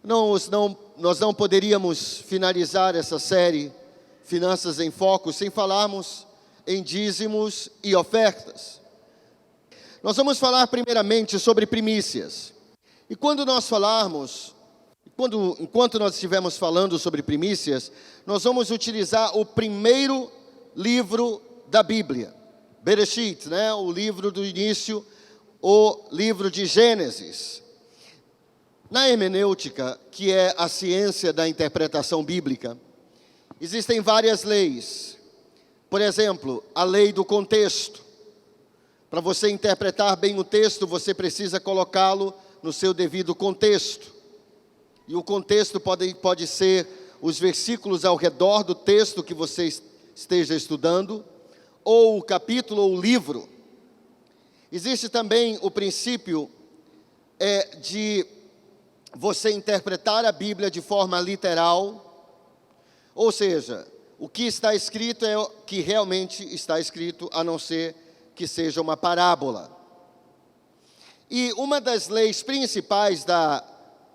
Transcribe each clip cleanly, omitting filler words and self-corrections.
Nós não poderíamos finalizar essa série Finanças em Foco sem falarmos em dízimos e ofertas. Nós vamos falar primeiramente sobre primícias. E quando nós falarmos, enquanto nós estivermos falando sobre primícias, nós vamos utilizar o primeiro livro da Bíblia, Bereshit, o livro do início, o livro de Gênesis. Na hermenêutica, que é a ciência da interpretação bíblica, existem várias leis. Por exemplo, a lei do contexto. Para você interpretar bem o texto, você precisa colocá-lo no seu devido contexto. E o contexto pode ser os versículos ao redor do texto que você esteja estudando, ou o capítulo ou o livro. Existe também o princípio de você interpretar a Bíblia de forma literal, ou seja, o que está escrito é o que realmente está escrito, a não ser que seja uma parábola. E uma das leis principais da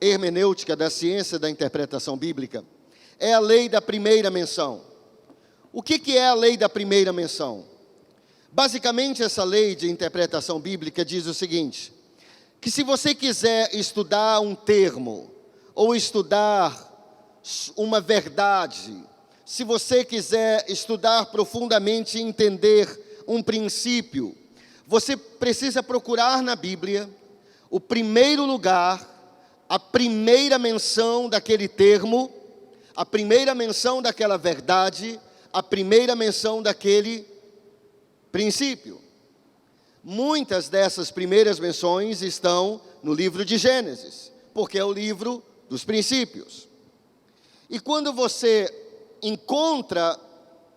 hermenêutica, da ciência da interpretação bíblica, é a lei da primeira menção. O que é a lei da primeira menção? Basicamente, essa lei de interpretação bíblica diz o seguinte: que se você quiser estudar um termo, ou estudar uma verdade, se você quiser estudar profundamente e entender um princípio, você precisa procurar na Bíblia o primeiro lugar, a primeira menção daquele termo, a primeira menção daquela verdade, a primeira menção daquele princípio. Muitas dessas primeiras menções estão no livro de Gênesis, porque é o livro dos princípios. E quando você encontra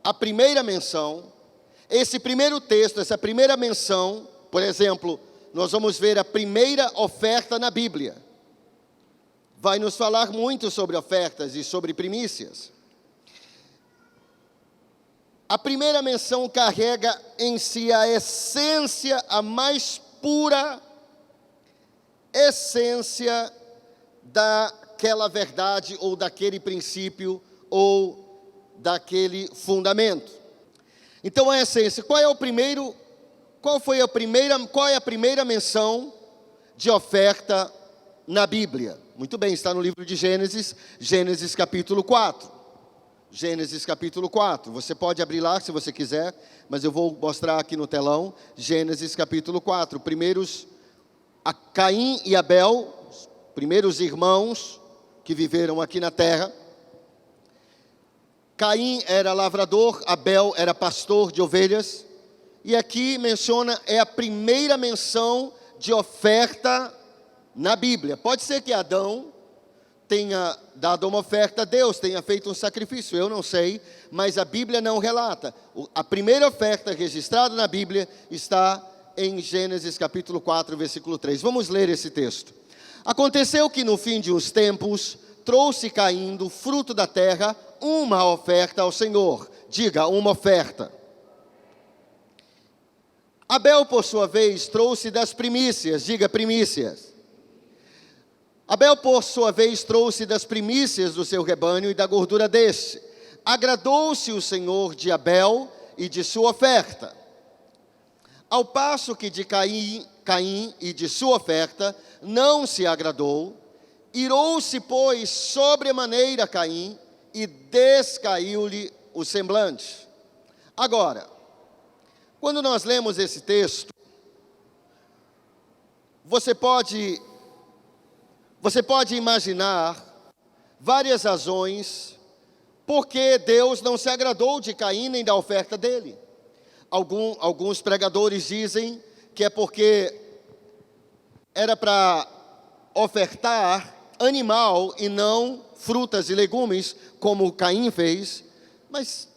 a primeira menção, esse primeiro texto, essa primeira menção, por exemplo, nós vamos ver a primeira oferta na Bíblia. Vai nos falar muito sobre ofertas e sobre primícias. A primeira menção carrega em si a essência, a mais pura essência daquela verdade, ou daquele princípio, ou daquele fundamento. Então, a essência, qual é a primeira menção de oferta na Bíblia? Muito bem, está no livro de Gênesis, Gênesis capítulo 4. Gênesis capítulo 4, você pode abrir lá se você quiser, mas eu vou mostrar aqui no telão. Gênesis capítulo 4, Caim e Abel, os primeiros irmãos que viveram aqui na terra. Caim era lavrador, Abel era pastor de ovelhas, e aqui menciona, é a primeira menção de oferta na Bíblia. Pode ser que Adão tenha dado uma oferta a Deus, tenha feito um sacrifício, eu não sei, mas a Bíblia não relata. A primeira oferta registrada na Bíblia está em Gênesis capítulo 4, versículo 3. Vamos ler esse texto. Aconteceu que no fim de uns tempos, trouxe Caim do fruto da terra uma oferta ao Senhor. Diga, uma oferta. Abel, por sua vez, trouxe das primícias. Diga, primícias. Abel, por sua vez, trouxe das primícias do seu rebanho e da gordura deste. Agradou-se o Senhor de Abel e de sua oferta, ao passo que de Caim e de sua oferta não se agradou. Irou-se, pois, sobremaneira Caim, e descaiu-lhe o semblante. Agora, quando nós lemos esse texto, você pode imaginar várias razões por que Deus não se agradou de Caim nem da oferta dele. Alguns pregadores dizem que é porque era para ofertar animal e não frutas e legumes, como Caim fez. Mas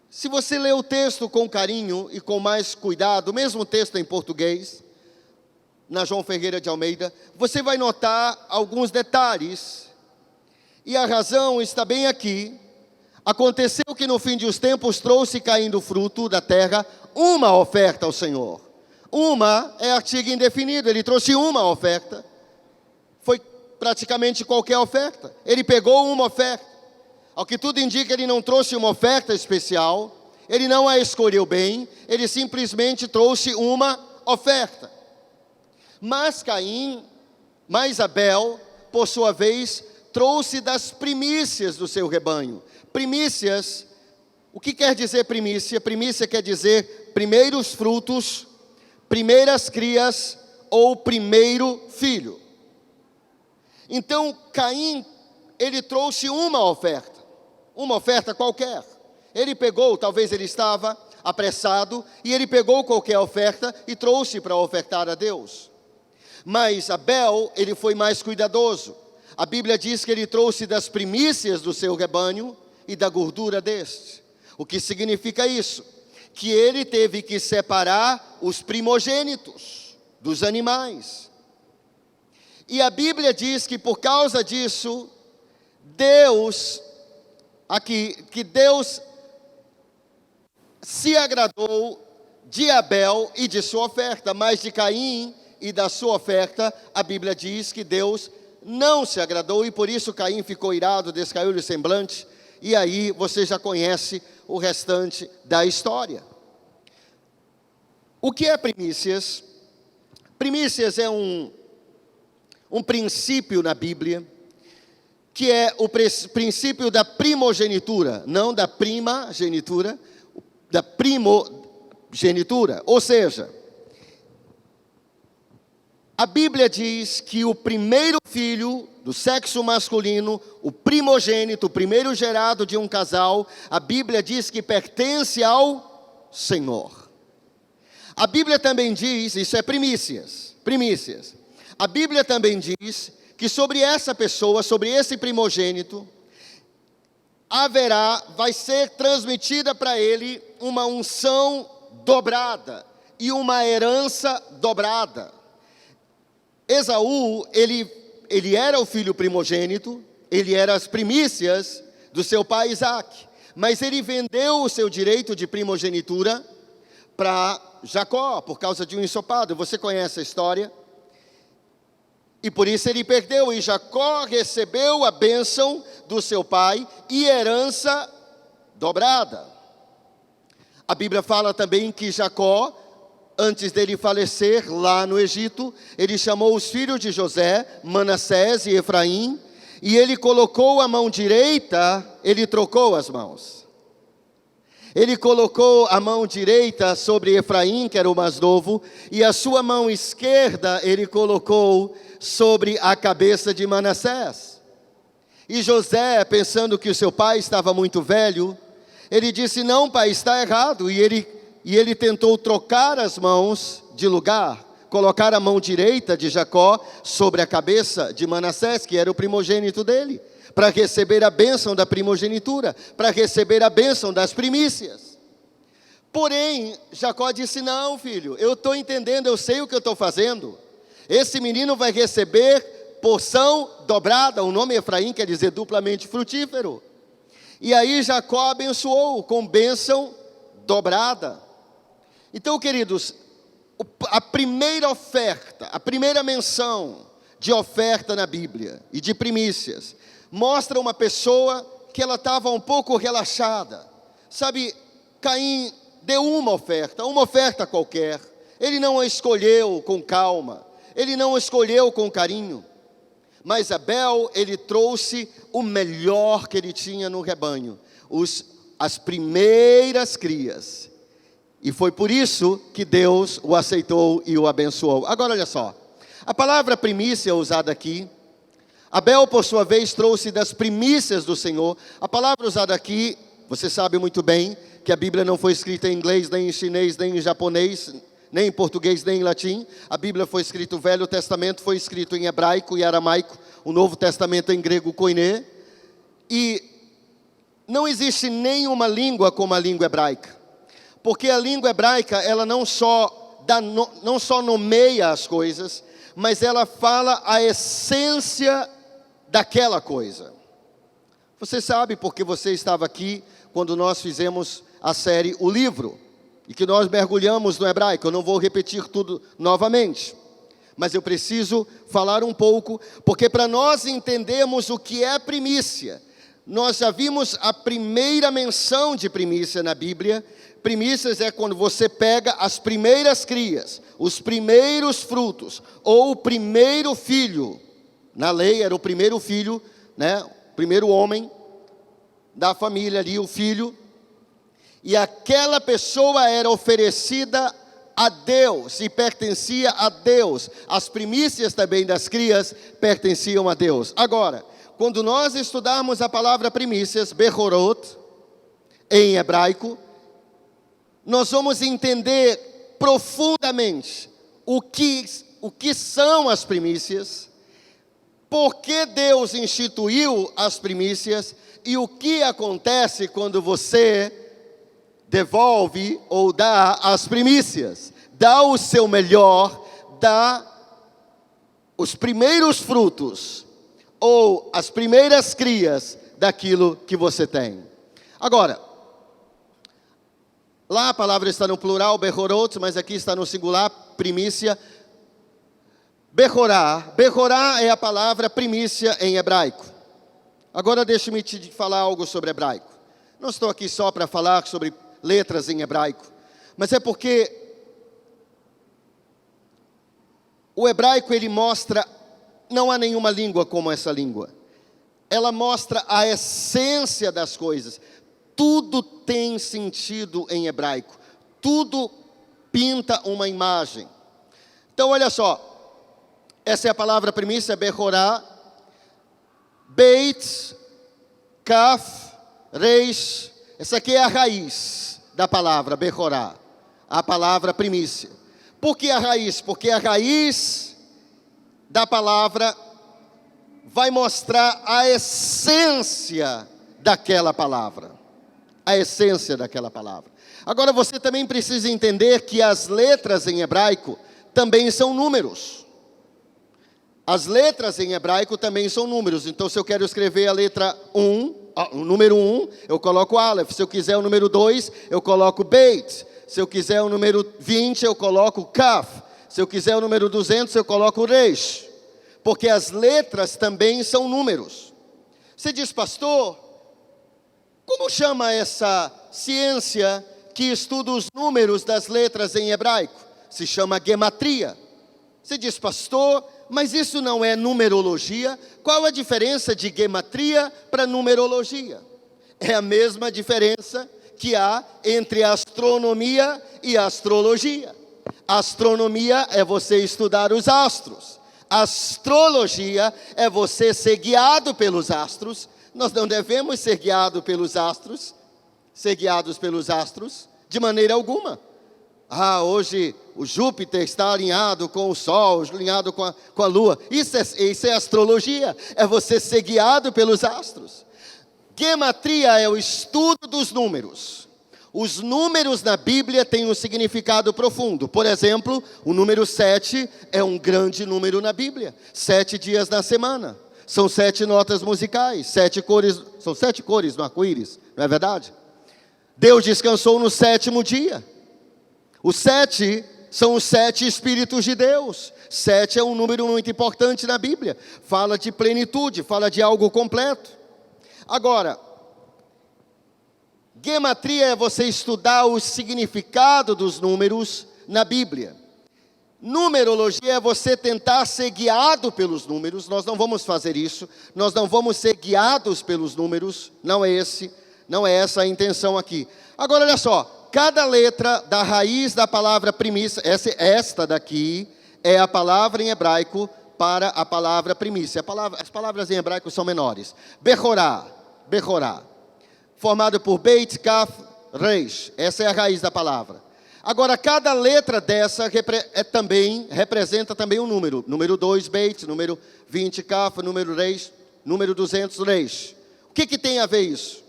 se você ler o texto com carinho e com mais cuidado, o mesmo texto em português, na João Ferreira de Almeida, você vai notar alguns detalhes, e a razão está bem aqui. Aconteceu que no fim dos tempos trouxe Caim do fruto da terra uma oferta ao Senhor. Uma é artigo indefinido, ele trouxe uma oferta. Foi praticamente qualquer oferta. Ele pegou uma oferta. Ao que tudo indica, ele não trouxe uma oferta especial, ele não a escolheu bem, ele simplesmente trouxe uma oferta. Mas Abel, por sua vez, trouxe das primícias do seu rebanho. Primícias, o que quer dizer primícia? Primícia quer dizer primeiros frutos, primeiras crias ou primeiro filho. Então, Caim, ele trouxe uma oferta qualquer. Ele pegou, talvez ele estava apressado, e ele pegou qualquer oferta e trouxe para ofertar a Deus. Mas Abel, ele foi mais cuidadoso. A Bíblia diz que ele trouxe das primícias do seu rebanho e da gordura deste. O que significa isso? Que ele teve que separar os primogênitos dos animais. E a Bíblia diz que por causa disso, Deus se agradou de Abel e de sua oferta, mas de Caim e da sua oferta, a Bíblia diz que Deus não se agradou, e por isso Caim ficou irado, descaiu-lhe o semblante, e aí você já conhece o restante da história. O que é primícias? Primícias é um princípio na Bíblia, que é o princípio da primogenitura, não da primogenitura, da primogenitura. Ou seja, a Bíblia diz que o primeiro filho do sexo masculino, o primogênito, o primeiro gerado de um casal, a Bíblia diz que pertence ao Senhor. A Bíblia também diz, isso é primícias. A Bíblia também diz que sobre essa pessoa, sobre esse primogênito, vai ser transmitida para ele uma unção dobrada e uma herança dobrada. Esaú, ele era o filho primogênito, ele era as primícias do seu pai Isaac, mas ele vendeu o seu direito de primogenitura para Jacó, por causa de um ensopado. Você conhece a história? E por isso ele perdeu, e Jacó recebeu a bênção do seu pai e herança dobrada. A Bíblia fala também que Jacó, antes dele falecer lá no Egito, ele chamou os filhos de José, Manassés e Efraim, e ele colocou a mão direita, ele trocou as mãos. Ele colocou a mão direita sobre Efraim, que era o mais novo, e a sua mão esquerda ele colocou sobre a cabeça de Manassés. E José, pensando que o seu pai estava muito velho, ele disse: não, pai, está errado. E ele tentou trocar as mãos de lugar, colocar a mão direita de Jacó sobre a cabeça de Manassés, que era o primogênito dele, para receber a bênção da primogenitura, para receber a bênção das primícias. Porém, Jacó disse: não, filho, eu estou entendendo, eu sei o que eu estou fazendo. Esse menino vai receber porção dobrada. O nome Efraim quer dizer duplamente frutífero. E aí Jacó abençoou com bênção dobrada. Então, queridos, a primeira oferta, a primeira menção de oferta na Bíblia e de primícias, mostra uma pessoa que ela estava um pouco relaxada. Sabe, Caim deu uma oferta qualquer. Ele não a escolheu com calma, ele não a escolheu com carinho. Mas Abel, ele trouxe o melhor que ele tinha no rebanho, as primeiras crias. E foi por isso que Deus o aceitou e o abençoou. Agora olha só, a palavra primícia usada aqui, Abel por sua vez trouxe das primícias do Senhor. A palavra usada aqui, você sabe muito bem que a Bíblia não foi escrita em inglês, nem em chinês, nem em japonês, nem em português, nem em latim. A Bíblia foi escrita, o Velho Testamento foi escrito em hebraico e aramaico, o Novo Testamento em grego koiné. E não existe nenhuma língua como a língua hebraica, porque a língua hebraica, ela não só nomeia as coisas, mas ela fala a essência daquela coisa. Você sabe porque você estava aqui quando nós fizemos a série O Livro, e que nós mergulhamos no hebraico. Eu não vou repetir tudo novamente, mas eu preciso falar um pouco, porque para nós entendermos o que é primícia, nós já vimos a primeira menção de primícia na Bíblia. Primícias é quando você pega as primeiras crias, os primeiros frutos, ou o primeiro filho. Na lei era o primeiro filho, né? O primeiro homem da família ali, o filho. E aquela pessoa era oferecida a Deus e pertencia a Deus. As primícias também das crias pertenciam a Deus. Agora, quando nós estudarmos a palavra primícias, Bechorot, em hebraico, nós vamos entender profundamente o que são as primícias, por que Deus instituiu as primícias e o que acontece quando você devolve ou dá as primícias. Dá o seu melhor, dá os primeiros frutos ou as primeiras crias daquilo que você tem. Agora, lá a palavra está no plural, Bechorot, mas aqui está no singular, primícia. Bechorá. Bechorá é a palavra primícia em hebraico. Agora deixe-me te falar algo sobre hebraico. Não estou aqui só para falar sobre letras em hebraico, mas é porque o hebraico ele mostra, não há nenhuma língua como essa língua. Ela mostra a essência das coisas. Tudo tem sentido em hebraico. Tudo pinta uma imagem. Então olha só. Essa é a palavra primícia, Bechorá. Beit, Kaf, Reish. Essa aqui é a raiz da palavra Bechorá. A palavra primícia. Por que a raiz? Porque a raiz da palavra vai mostrar a essência daquela palavra. A essência daquela palavra. Agora você também precisa entender que as letras em hebraico também são números. As letras em hebraico também são números. Então se eu quero escrever a letra 1, o número 1, eu coloco Aleph. Se eu quiser o número 2, eu coloco Beit. Se eu quiser o número 20, eu coloco Kaf. Se eu quiser o número 200, eu coloco Reish. Porque as letras também são números. Você diz, pastor, como chama essa ciência que estuda os números das letras em hebraico? Se chama gematria. Você diz, pastor, mas isso não é numerologia? Qual a diferença de gematria para numerologia? É a mesma diferença que há entre astronomia e astrologia. Astronomia é você estudar os astros. Astrologia é você ser guiado pelos astros. Nós não devemos ser guiados pelos astros, de maneira alguma. Hoje o Júpiter está alinhado com o Sol, alinhado com a Lua. Isso é astrologia, é você ser guiado pelos astros. Gematria é o estudo dos números. Os números na Bíblia têm um significado profundo. Por exemplo, o número 7 é um grande número na Bíblia. 7 dias na semana. São 7 notas musicais, 7 cores, são 7 cores no arco-íris, não é verdade? Deus descansou no 7º dia. Os 7 são os 7 Espíritos de Deus. 7 é um número muito importante na Bíblia. Fala de plenitude, fala de algo completo. Agora, gematria é você estudar o significado dos números na Bíblia. Numerologia é você tentar ser guiado pelos números. Nós não vamos fazer isso. Nós não vamos ser guiados pelos números. Não é essa a intenção aqui. Agora olha só, cada letra da raiz da palavra primícia, esta daqui é a palavra em hebraico para a palavra primícia. As palavras em hebraico são menores. Bechorá, formado por Beit, Kaf, Reish. Essa é a raiz da palavra. Agora, cada letra dessa representa também um número. Número 2, Beit. Número 20, Kaf. Número 3, número 200, Reish. O que tem a ver isso?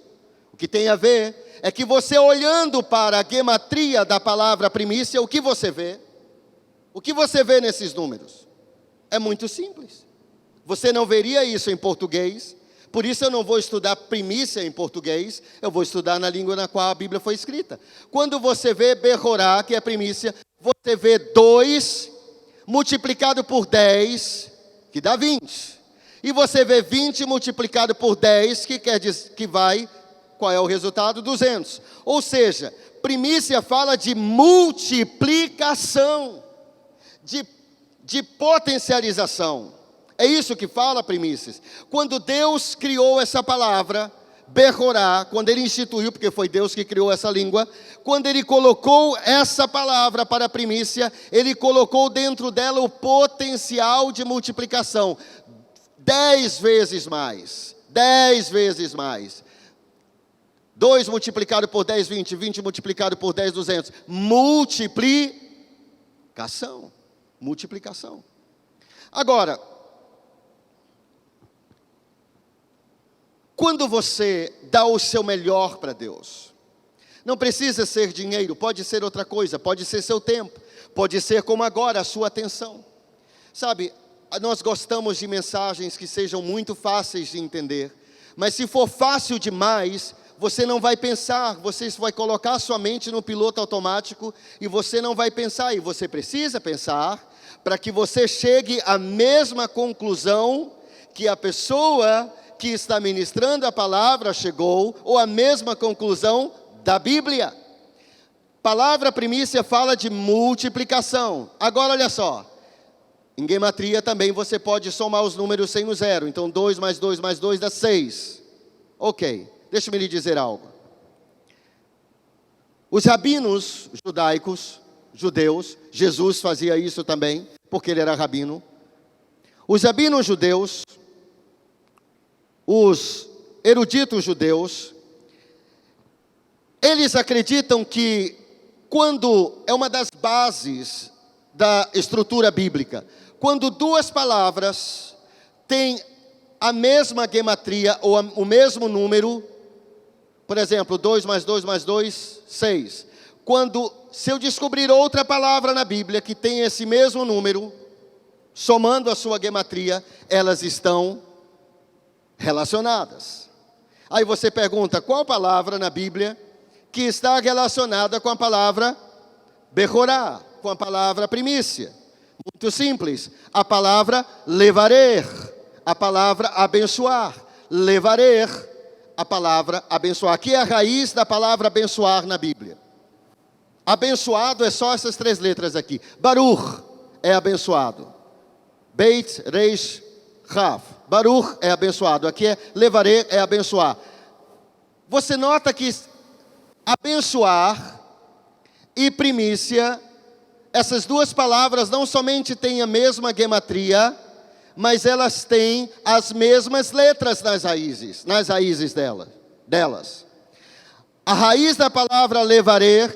O que tem a ver é que você olhando para a gematria da palavra primícia, o que você vê? O que você vê nesses números? É muito simples. Você não veria isso em português. Por isso eu não vou estudar primícia em português, eu vou estudar na língua na qual a Bíblia foi escrita. Quando você vê Bechorá, que é primícia, você vê 2 multiplicado por 10, que dá 20. E você vê 20 multiplicado por 10, que quer dizer que vai, qual é o resultado? 200. Ou seja, primícia fala de multiplicação, de potencialização. É isso que fala primícias. Quando Deus criou essa palavra, Bechorá, quando Ele instituiu, porque foi Deus que criou essa língua, quando Ele colocou essa palavra para a primícia, Ele colocou dentro dela o potencial de multiplicação. 10 vezes mais. 10 vezes mais. 2 multiplicado por 10, 20. 20 multiplicado por 10, 200. Multiplicação. Multiplicação. Agora, quando você dá o seu melhor para Deus, não precisa ser dinheiro, pode ser outra coisa, pode ser seu tempo, pode ser como agora, a sua atenção. Sabe, nós gostamos de mensagens que sejam muito fáceis de entender, mas se for fácil demais, você não vai pensar, você vai colocar sua mente no piloto automático e você não vai pensar, e você precisa pensar para que você chegue à mesma conclusão que a pessoa que está ministrando a palavra chegou, ou a mesma conclusão da Bíblia. Palavra primícia fala de multiplicação. Agora olha só, em gematria também você pode somar os números sem o zero. Então 2 mais 2 mais 2 dá 6. Ok, deixa-me lhe dizer algo. Os rabinos judaicos, judeus, Jesus fazia isso também, porque ele era rabino. Os rabinos judeus, os eruditos judeus, eles acreditam que quando é uma das bases da estrutura bíblica, quando duas palavras têm a mesma gematria ou o mesmo número, por exemplo, 2 mais 2 mais 2, 6. Se eu descobrir outra palavra na Bíblia que tem esse mesmo número, somando a sua gematria, elas estão relacionadas. Aí você pergunta, qual palavra na Bíblia que está relacionada com a palavra Bechorá, com a palavra primícia? Muito simples, a palavra levarer, a palavra abençoar. Levarer, a palavra abençoar. Aqui é a raiz da palavra abençoar na Bíblia. Abençoado é só essas 3 letras aqui. Baruch é abençoado. Beit, Reish, Rav. Baruch é abençoado. Aqui é levarer, é abençoar. Você nota que abençoar e primícia, essas duas palavras não somente têm a mesma gematria, mas elas têm as mesmas letras nas raízes delas. A raiz da palavra levarer,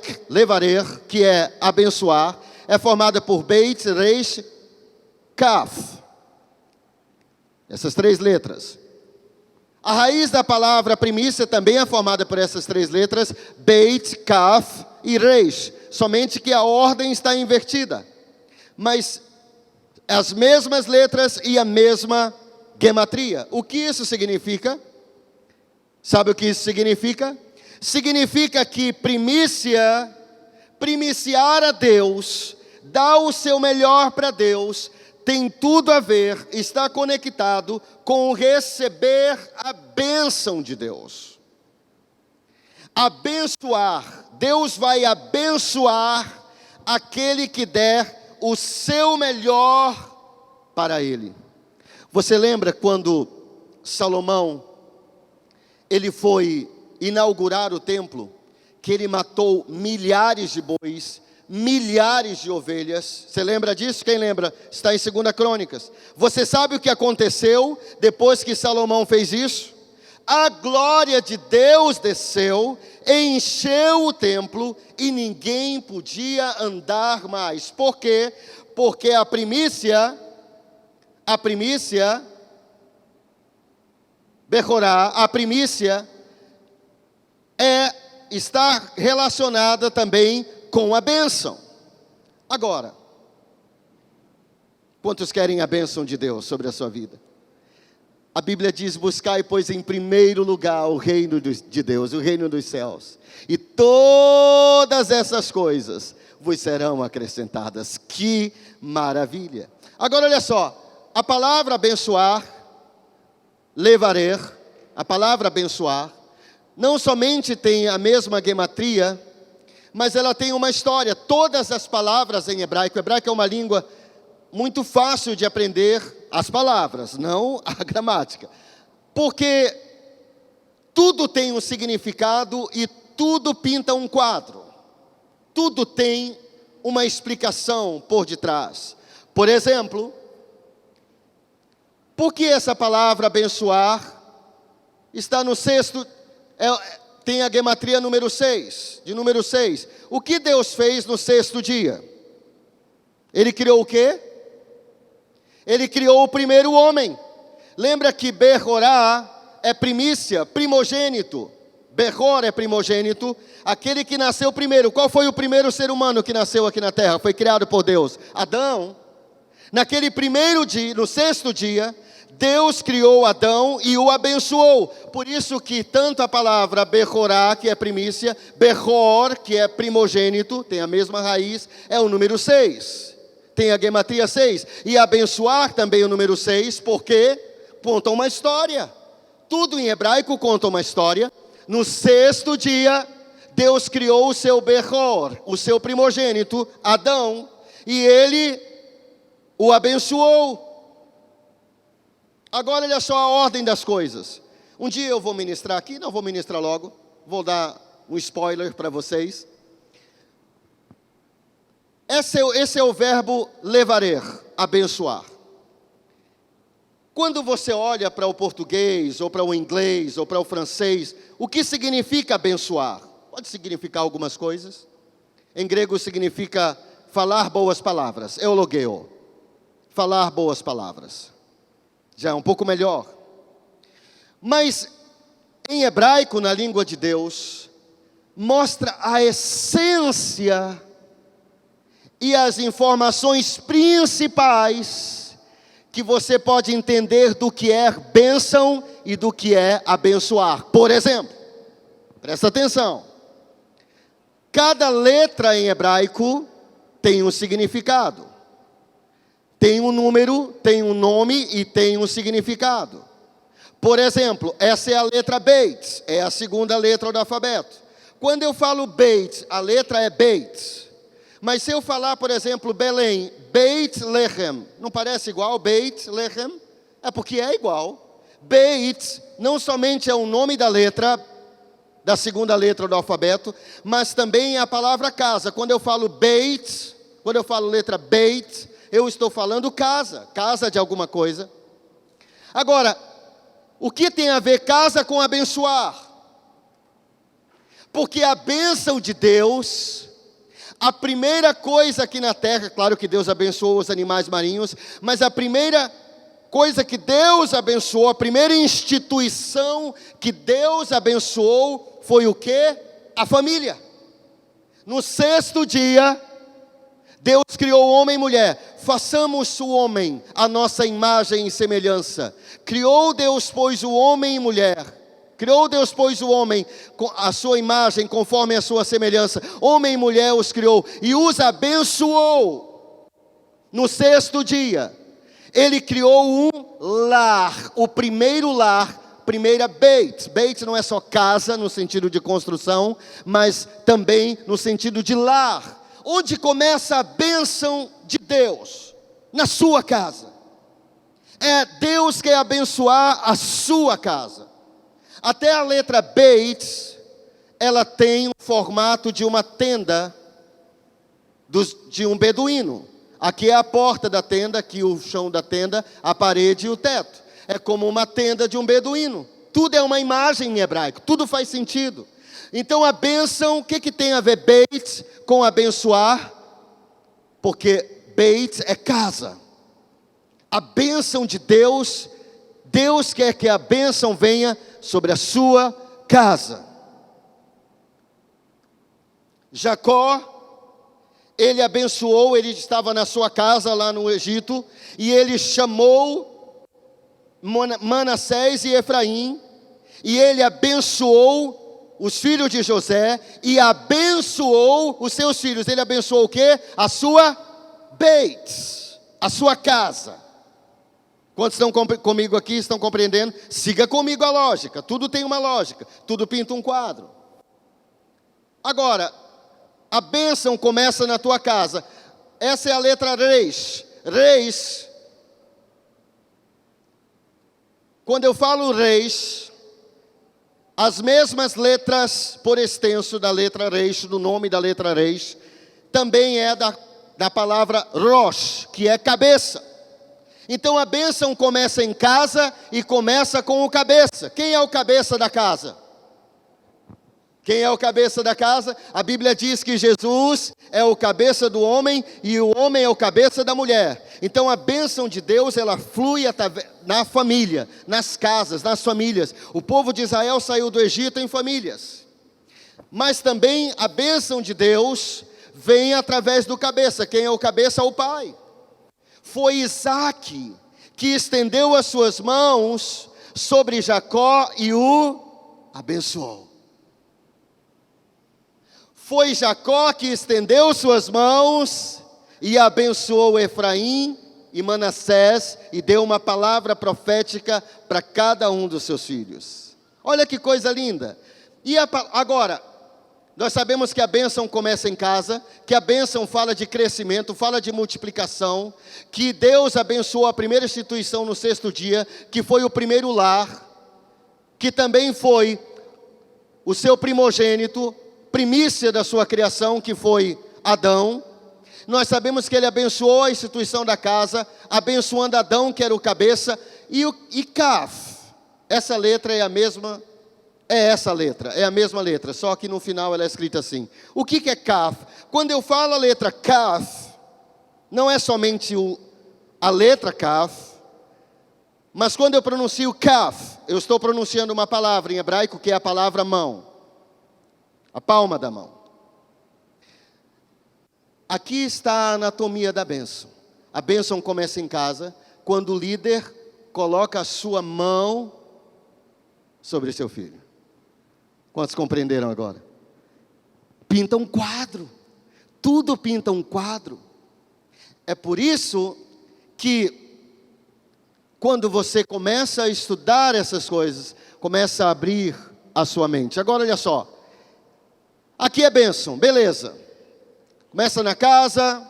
que é abençoar, é formada por Beit, Reish, Kaf. Essas 3 letras. A raiz da palavra primícia também é formada por essas 3 letras, Beit, Kaf e Reish. Somente que a ordem está invertida. Mas as mesmas letras e a mesma gematria. O que isso significa? Sabe o que isso significa? Significa que primiciar a Deus, dar o seu melhor para Deus, tem tudo a ver, está conectado com receber a bênção de Deus. Abençoar, Deus vai abençoar aquele que der o seu melhor para ele. Você lembra quando Salomão, ele foi inaugurar o templo, que ele matou milhares de bois, milhares de ovelhas? Você lembra disso? Quem lembra? Está em 2 Crônicas. Você sabe o que aconteceu depois que Salomão fez isso? A glória de Deus desceu, encheu o templo e ninguém podia andar mais. Por quê? Porque a primícia, Bechorá, a primícia está relacionada também com a bênção. Agora, quantos querem a bênção de Deus sobre a sua vida? A Bíblia diz, buscai, pois, em primeiro lugar o reino de Deus, o reino dos céus. E todas essas coisas vos serão acrescentadas. Que maravilha! Agora olha só, a palavra abençoar, levarer, a palavra abençoar, não somente tem a mesma gematria, mas ela tem uma história. Todas as palavras em hebraico, o hebraico é uma língua muito fácil de aprender as palavras, não a gramática. Porque tudo tem um significado e tudo pinta um quadro. Tudo tem uma explicação por detrás. Por exemplo, por que essa palavra abençoar está no sexto, tem a gematria número 6, de número 6. O que Deus fez no sexto dia? Ele criou o quê? Ele criou o primeiro homem. Lembra que Berorá é primícia, primogênito. Beror é primogênito, aquele que nasceu primeiro. Qual foi o primeiro ser humano que nasceu aqui na terra? Foi criado por Deus. Adão. Naquele primeiro dia, no sexto dia, Deus criou Adão e o abençoou. Por isso que tanto a palavra Berorá, que é primícia, Beror, que é primogênito, tem a mesma raiz, é o número 6. Tem a gematria 6. E abençoar também o número 6, porque conta uma história. Tudo em hebraico conta uma história. No sexto dia, Deus criou o seu Beror, o seu primogênito, Adão, e ele o abençoou. Agora olha só a ordem das coisas. Um dia eu vou ministrar aqui, não vou ministrar logo, vou dar um spoiler para vocês. Esse é o verbo levarer, abençoar. Quando você olha para o português, ou para o inglês, ou para o francês, o que significa abençoar? Pode significar algumas coisas. Em grego significa falar boas palavras, eulogeo. Falar boas palavras. Já é um pouco melhor. Mas em hebraico, na língua de Deus, mostra a essência e as informações principais que você pode entender do que é bênção e do que é abençoar. Por exemplo, presta atenção. Cada letra em hebraico tem um significado. Tem um número, tem um nome e tem um significado. Por exemplo, essa é a letra Beit, é a segunda letra do alfabeto. Quando eu falo Beit, a letra é Beit. Mas se eu falar, por exemplo, Belém, Beit Lechem, não parece igual, Beit Lechem? É porque é igual. Beit não somente é o nome da letra, da segunda letra do alfabeto, mas também é a palavra casa. Quando eu falo Beit, quando eu falo letra Beit, eu estou falando casa, casa de alguma coisa. Agora, o que tem a ver casa com abençoar? Porque a bênção de Deus, a primeira coisa aqui na terra, claro que Deus abençoou os animais marinhos, mas a primeira coisa que Deus abençoou, a primeira instituição que Deus abençoou foi o quê? A família. No sexto dia, Deus criou homem e mulher. Façamos o homem a nossa imagem e semelhança. Criou Deus, pois, o homem e mulher. Criou Deus, pois, o homem com a sua imagem, conforme a sua semelhança. Homem e mulher os criou e os abençoou. No sexto dia, Ele criou um lar, o primeiro lar, primeira Beit. Beit não é só casa no sentido de construção, mas também no sentido de lar. Onde começa a bênção de Deus? Na sua casa. É Deus que quer abençoar a sua casa. Até a letra Beit, ela tem o formato de uma tenda de um beduíno. Aqui é a porta da tenda, aqui o chão da tenda, a parede e o teto. É como uma tenda de um beduíno. Tudo é uma imagem em hebraico, tudo faz sentido. Então a bênção, o que tem a ver Beit com abençoar? Porque Beit é casa. A bênção de Deus, Deus quer que a bênção venha sobre a sua casa. Jacó, ele abençoou, ele estava na sua casa lá no Egito, e ele chamou Manassés e Efraim, e ele abençoou os filhos de José e abençoou os seus filhos. Ele abençoou o quê? A sua Beit, a sua casa. Quantos estão comigo aqui, estão compreendendo? Siga comigo a lógica, tudo tem uma lógica, tudo pinta um quadro. Agora, a bênção começa na tua casa. Essa é a letra reis. Reis, quando eu falo reis, as mesmas letras por extenso da letra reis, do nome da letra reis, também é da palavra rosh, que é cabeça. Então a bênção começa em casa e começa com o cabeça. Quem é o cabeça da casa? Quem é o cabeça da casa? A Bíblia diz que Jesus é o cabeça do homem e o homem é o cabeça da mulher. Então a bênção de Deus, ela flui na família, nas casas, nas famílias. O povo de Israel saiu do Egito em famílias. Mas também a bênção de Deus vem através do cabeça. Quem é o cabeça? O pai. Foi Isaac que estendeu as suas mãos sobre Jacó e o abençoou. Foi Jacó que estendeu suas mãos e abençoou Efraim e Manassés e deu uma palavra profética para cada um dos seus filhos. Olha que coisa linda. E agora, nós sabemos que a bênção começa em casa, que a bênção fala de crescimento, fala de multiplicação, que Deus abençoou a primeira instituição no sexto dia, que foi o primeiro lar, que também foi o seu primogênito, primícia da sua criação, que foi Adão. Nós sabemos que ele abençoou a instituição da casa, abençoando Adão, que era o cabeça, e Caf, essa letra é a mesma, é a mesma letra, só que no final ela é escrita assim. O que é Caf? Quando eu falo a letra Caf, não é somente a letra Caf, mas quando eu pronuncio Caf, eu estou pronunciando uma palavra em hebraico, que é a palavra mão. A palma da mão. Aqui está a anatomia da bênção. A bênção começa em casa, quando o líder coloca a sua mão sobre seu filho. Quantos compreenderam agora? Pinta um quadro. Tudo pinta um quadro. É por isso que, quando você começa a estudar essas coisas, começa a abrir a sua mente. Agora olha só. Aqui é bênção, beleza. Começa na casa,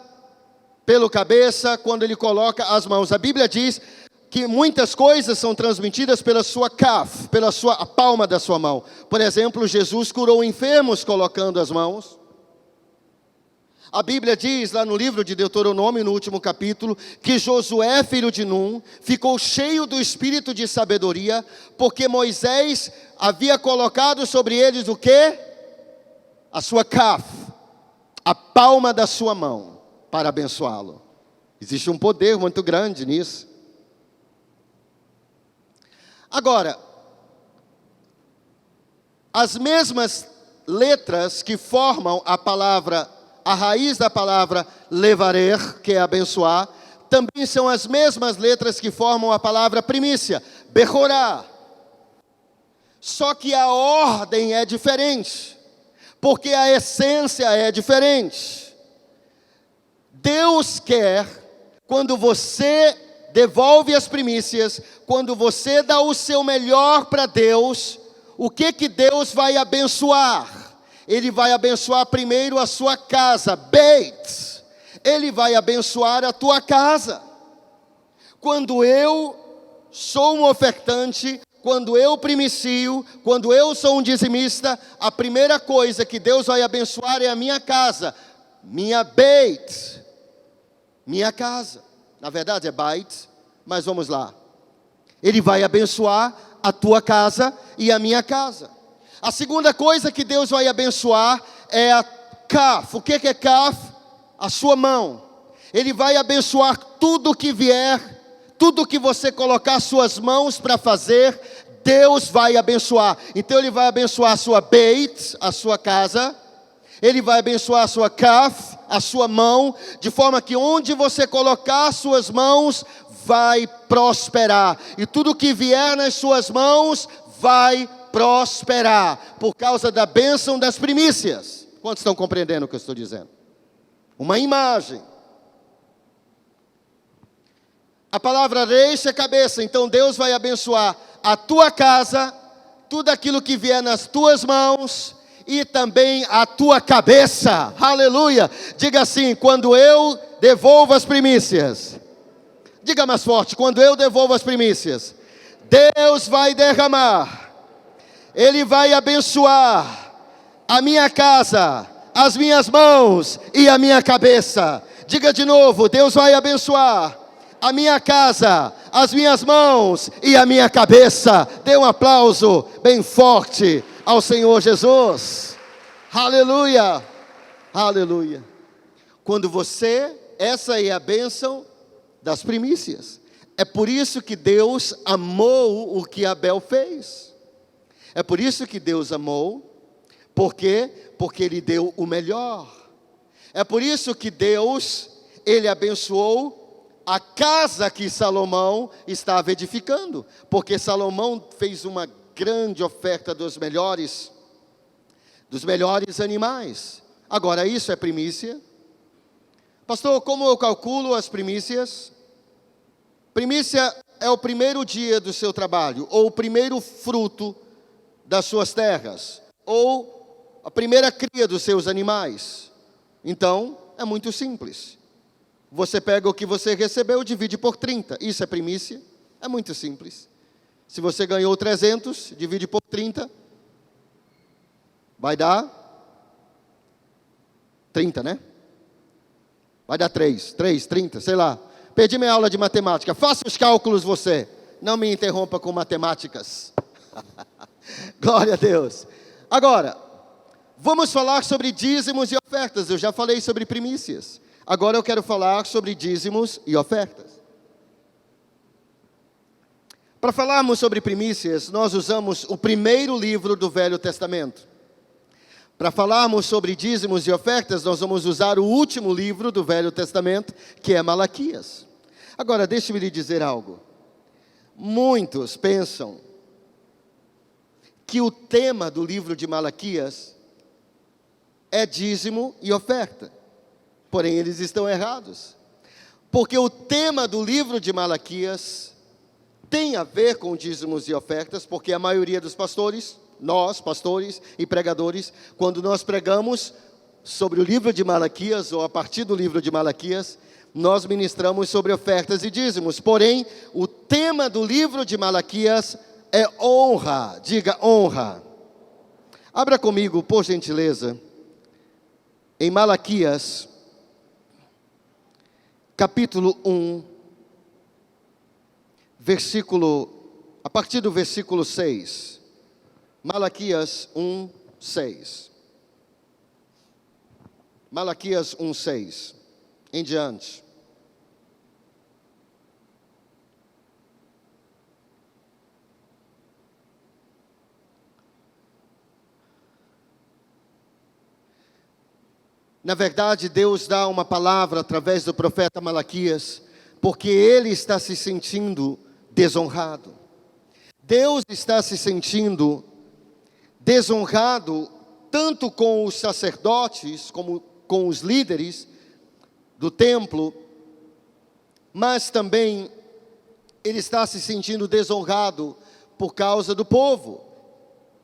pelo cabeça, quando ele coloca as mãos. A Bíblia diz que muitas coisas são transmitidas pela sua caf, a palma da sua mão. Por exemplo, Jesus curou enfermos colocando as mãos. A Bíblia diz lá no livro de Deuteronômio, no último capítulo, que Josué, filho de Num, ficou cheio do espírito de sabedoria, porque Moisés havia colocado sobre eles o quê? A sua caf, a palma da sua mão, para abençoá-lo. Existe um poder muito grande nisso. Agora, as mesmas letras que formam a raiz da palavra levarer, que é abençoar, também são as mesmas letras que formam a palavra primícia, bechorá. Só que a ordem é diferente. Porque a essência é diferente. Deus quer, quando você devolve as primícias, quando você dá o seu melhor para Deus, o que Deus vai abençoar? Ele vai abençoar primeiro a sua casa, Beit. Ele vai abençoar a tua casa. Quando eu sou um ofertante, quando eu primicio, quando eu sou um dizimista, a primeira coisa que Deus vai abençoar é a minha casa, minha Beit, minha casa. Na verdade é Beit, mas vamos lá. Ele vai abençoar a tua casa e a minha casa. A segunda coisa que Deus vai abençoar é a Caf. O que é Caf? A sua mão. Ele vai abençoar tudo que vier, tudo que você colocar suas mãos para fazer, Deus vai abençoar. Então Ele vai abençoar a sua Beit, a sua casa. Ele vai abençoar a sua Caf, a sua mão, de forma que onde você colocar suas mãos, vai prosperar. E tudo que vier nas suas mãos, vai prosperar por causa da bênção das primícias. Quantos estão compreendendo o que eu estou dizendo? Uma imagem. A palavra reixa é cabeça, então Deus vai abençoar a tua casa, tudo aquilo que vier nas tuas mãos e também a tua cabeça. Aleluia! Diga assim: quando eu devolvo as primícias. Diga mais forte: quando eu devolvo as primícias, Deus vai derramar, Ele vai abençoar a minha casa, as minhas mãos e a minha cabeça. Diga de novo: Deus vai abençoar a minha casa, as minhas mãos e a minha cabeça. Dê um aplauso bem forte ao Senhor Jesus. Aleluia, aleluia. Quando essa é a bênção das primícias. É por isso que Deus amou o que Abel fez. É por isso que Deus amou. Por quê? Porque Ele deu o melhor. É por isso que Deus, Ele abençoou a casa que Salomão estava edificando, porque Salomão fez uma grande oferta dos melhores animais. Agora, isso é primícia? Pastor, como eu calculo as primícias? Primícia é o primeiro dia do seu trabalho, ou o primeiro fruto das suas terras, ou a primeira cria dos seus animais. Então, é muito simples. Você pega o que você recebeu, divide por 30. Isso é primícia? É muito simples. Se você ganhou 300, divide por 30. Vai dar 30, né? Vai dar 30, sei lá. Perdi minha aula de matemática. Faça os cálculos você. Não me interrompa com matemáticas. Glória a Deus. Agora, vamos falar sobre dízimos e ofertas. Eu já falei sobre primícias. Agora eu quero falar sobre dízimos e ofertas. Para falarmos sobre primícias, nós usamos o primeiro livro do Velho Testamento. Para falarmos sobre dízimos e ofertas, nós vamos usar o último livro do Velho Testamento, que é Malaquias. Agora, deixe-me lhe dizer algo. Muitos pensam que o tema do livro de Malaquias é dízimo e oferta. Porém, eles estão errados. Porque o tema do livro de Malaquias tem a ver com dízimos e ofertas, porque a maioria dos pastores, nós, pastores e pregadores, quando nós pregamos sobre o livro de Malaquias, ou a partir do livro de Malaquias, nós ministramos sobre ofertas e dízimos. Porém, o tema do livro de Malaquias é honra. Diga honra. Abra comigo, por gentileza, em Malaquias, capítulo 1, a partir do versículo 6. Malaquias 1, 6. Malaquias 1, 6. Em diante. Na verdade, Deus dá uma palavra através do profeta Malaquias, porque ele está se sentindo desonrado. Deus está se sentindo desonrado tanto com os sacerdotes, como com os líderes do templo, mas também ele está se sentindo desonrado por causa do povo.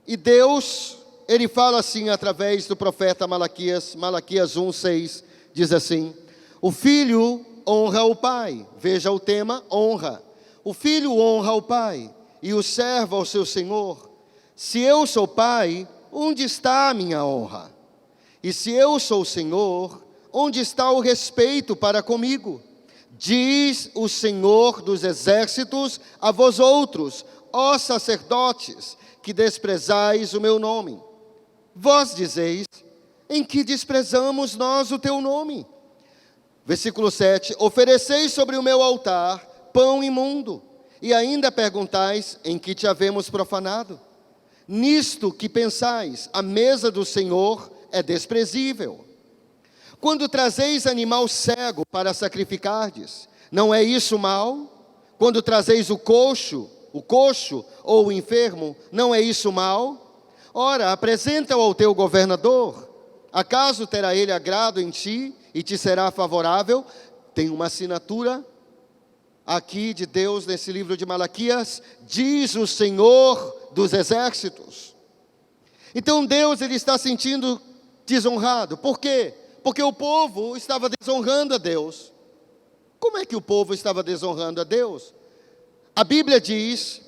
E Deus, ele fala assim através do profeta Malaquias, Malaquias 1, 6, diz assim: o filho honra o pai. Veja o tema, honra. O filho honra o pai, e o servo ao seu senhor. Se eu sou pai, onde está a minha honra? E se eu sou senhor, onde está o respeito para comigo? Diz o Senhor dos exércitos a vós outros, ó sacerdotes, que desprezais o meu nome. Vós dizeis: em que desprezamos nós o teu nome? Versículo 7, ofereceis sobre o meu altar pão imundo, e ainda perguntais: em que te havemos profanado? Nisto que pensais, a mesa do Senhor é desprezível. Quando trazeis animal cego para sacrificardes, não é isso mal? Quando trazeis o coxo o coxo ou o enfermo, não é isso mal? Ora, apresenta-o ao teu governador. Acaso terá ele agrado em ti e te será favorável? Tem uma assinatura aqui de Deus nesse livro de Malaquias, diz o Senhor dos Exércitos. Então Deus, ele está sentindo desonrado. Por quê? Porque o povo estava desonrando a Deus. Como é que o povo estava desonrando a Deus? A Bíblia diz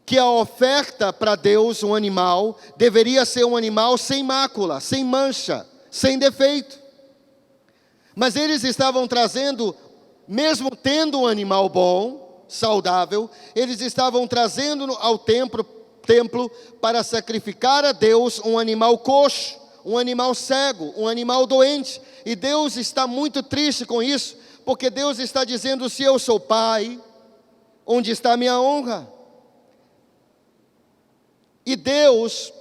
que a oferta para Deus, um animal, deveria ser um animal sem mácula, sem mancha, sem defeito. Mas eles estavam trazendo, mesmo tendo um animal bom, saudável, eles estavam trazendo ao templo para sacrificar a Deus um animal coxo, um animal cego, um animal doente. E Deus está muito triste com isso, porque Deus está dizendo: se eu sou pai, onde está a minha honra? E Deus,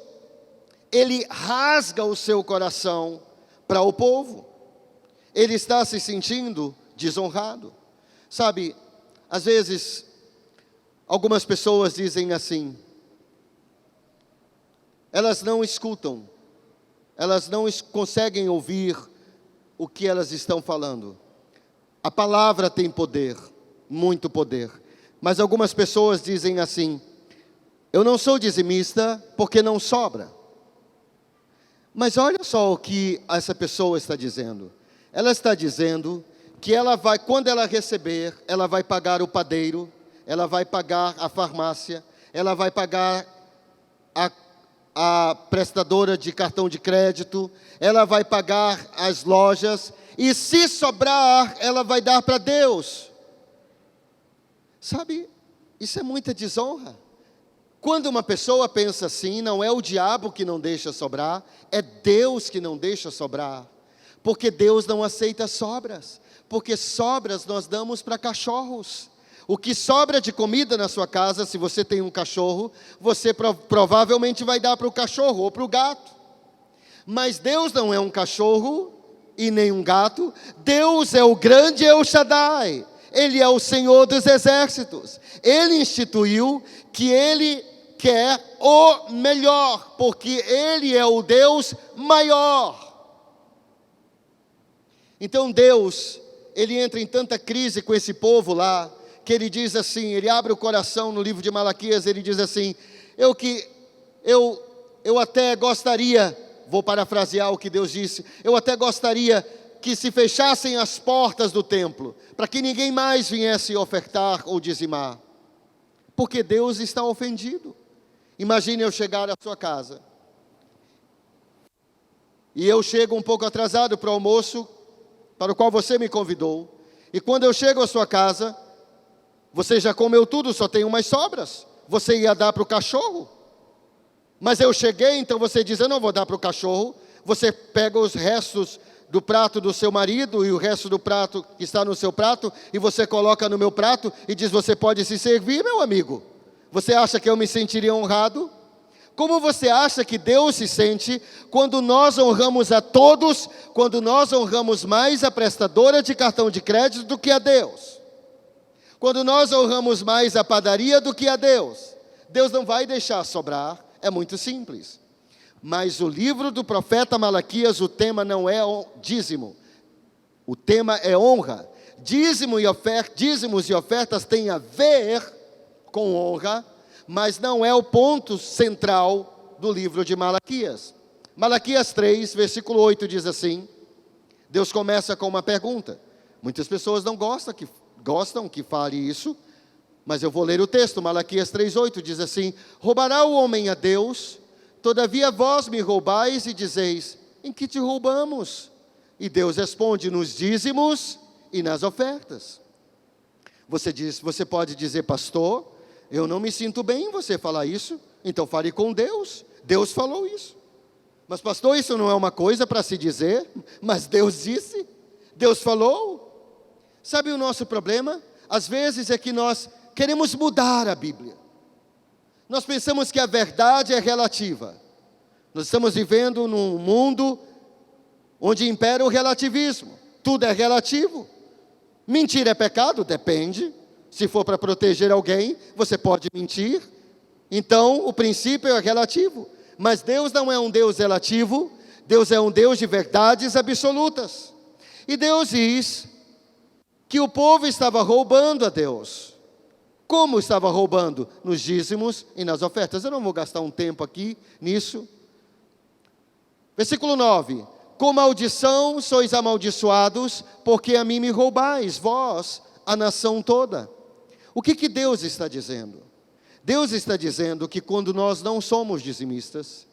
ele rasga o seu coração para o povo. Ele está se sentindo desonrado. Sabe, às vezes, algumas pessoas dizem assim, elas não escutam, elas não conseguem ouvir o que elas estão falando. A palavra tem poder, muito poder. Mas algumas pessoas dizem assim: eu não sou dizimista porque não sobra. Mas olha só o que essa pessoa está dizendo. Ela está dizendo que ela vai, quando ela receber, ela vai pagar o padeiro, ela vai pagar a farmácia, ela vai pagar a prestadora de cartão de crédito, ela vai pagar as lojas, e se sobrar, ela vai dar para Deus. Sabe, isso é muita desonra. Quando uma pessoa pensa assim, não é o diabo que não deixa sobrar, é Deus que não deixa sobrar. Porque Deus não aceita sobras, porque sobras nós damos para cachorros. O que sobra de comida na sua casa, se você tem um cachorro, você provavelmente vai dar para o cachorro ou para o gato. Mas Deus não é um cachorro e nem um gato. Deus é o grande El Shaddai. Ele é o Senhor dos Exércitos. Ele instituiu que Ele quer o melhor, porque Ele é o Deus maior. Então Deus, Ele entra em tanta crise com esse povo lá, que Ele diz assim, Ele abre o coração no livro de Malaquias, Ele diz assim: eu até gostaria, vou parafrasear o que Deus disse, eu até gostaria que se fechassem as portas do templo, para que ninguém mais viesse ofertar ou dizimar, porque Deus está ofendido. Imagine eu chegar à sua casa, e eu chego um pouco atrasado para o almoço, para o qual você me convidou, e quando eu chego à sua casa, você já comeu tudo, só tem umas sobras, você ia dar para o cachorro, mas eu cheguei, então você diz: eu não vou dar para o cachorro. Você pega os restos do prato do seu marido e o resto do prato que está no seu prato, e você coloca no meu prato e diz: você pode se servir, meu amigo. Você acha que eu me sentiria honrado? Como você acha que Deus se sente quando nós honramos a todos, quando nós honramos mais a prestadora de cartão de crédito do que a Deus? Quando nós honramos mais a padaria do que a Deus? Deus não vai deixar sobrar, é muito simples. Mas o livro do profeta Malaquias, o tema não é dízimo, o tema é honra. Dízimos e ofertas têm a ver com honra, mas não é o ponto central do livro de Malaquias. Malaquias 3, versículo 8 diz assim, Deus começa com uma pergunta. Muitas pessoas não gostam que fale isso, mas eu vou ler o texto. Malaquias 3:8 diz assim: roubará o homem a Deus? Todavia vós me roubais e dizeis: em que te roubamos? E Deus responde: nos dízimos e nas ofertas. Você pode dizer: pastor, eu não me sinto bem em você falar isso, então fale com Deus. Deus falou isso. Mas pastor, isso não é uma coisa para se dizer? Mas Deus disse, Deus falou. Sabe o nosso problema? Às vezes é que nós queremos mudar a Bíblia. Nós pensamos que a verdade é relativa. Nós estamos vivendo num mundo onde impera o relativismo. Tudo é relativo. Mentira é pecado? Depende. Se for para proteger alguém, você pode mentir. Então, o princípio é relativo. Mas Deus não é um Deus relativo, Deus é um Deus de verdades absolutas. E Deus diz que o povo estava roubando a Deus. Como estava roubando? Nos dízimos e nas ofertas. Eu não vou gastar um tempo aqui nisso. Versículo 9. Com maldição sois amaldiçoados, porque a mim me roubais, vós, a nação toda. O que Deus está dizendo? Deus está dizendo que quando nós não somos dizimistas,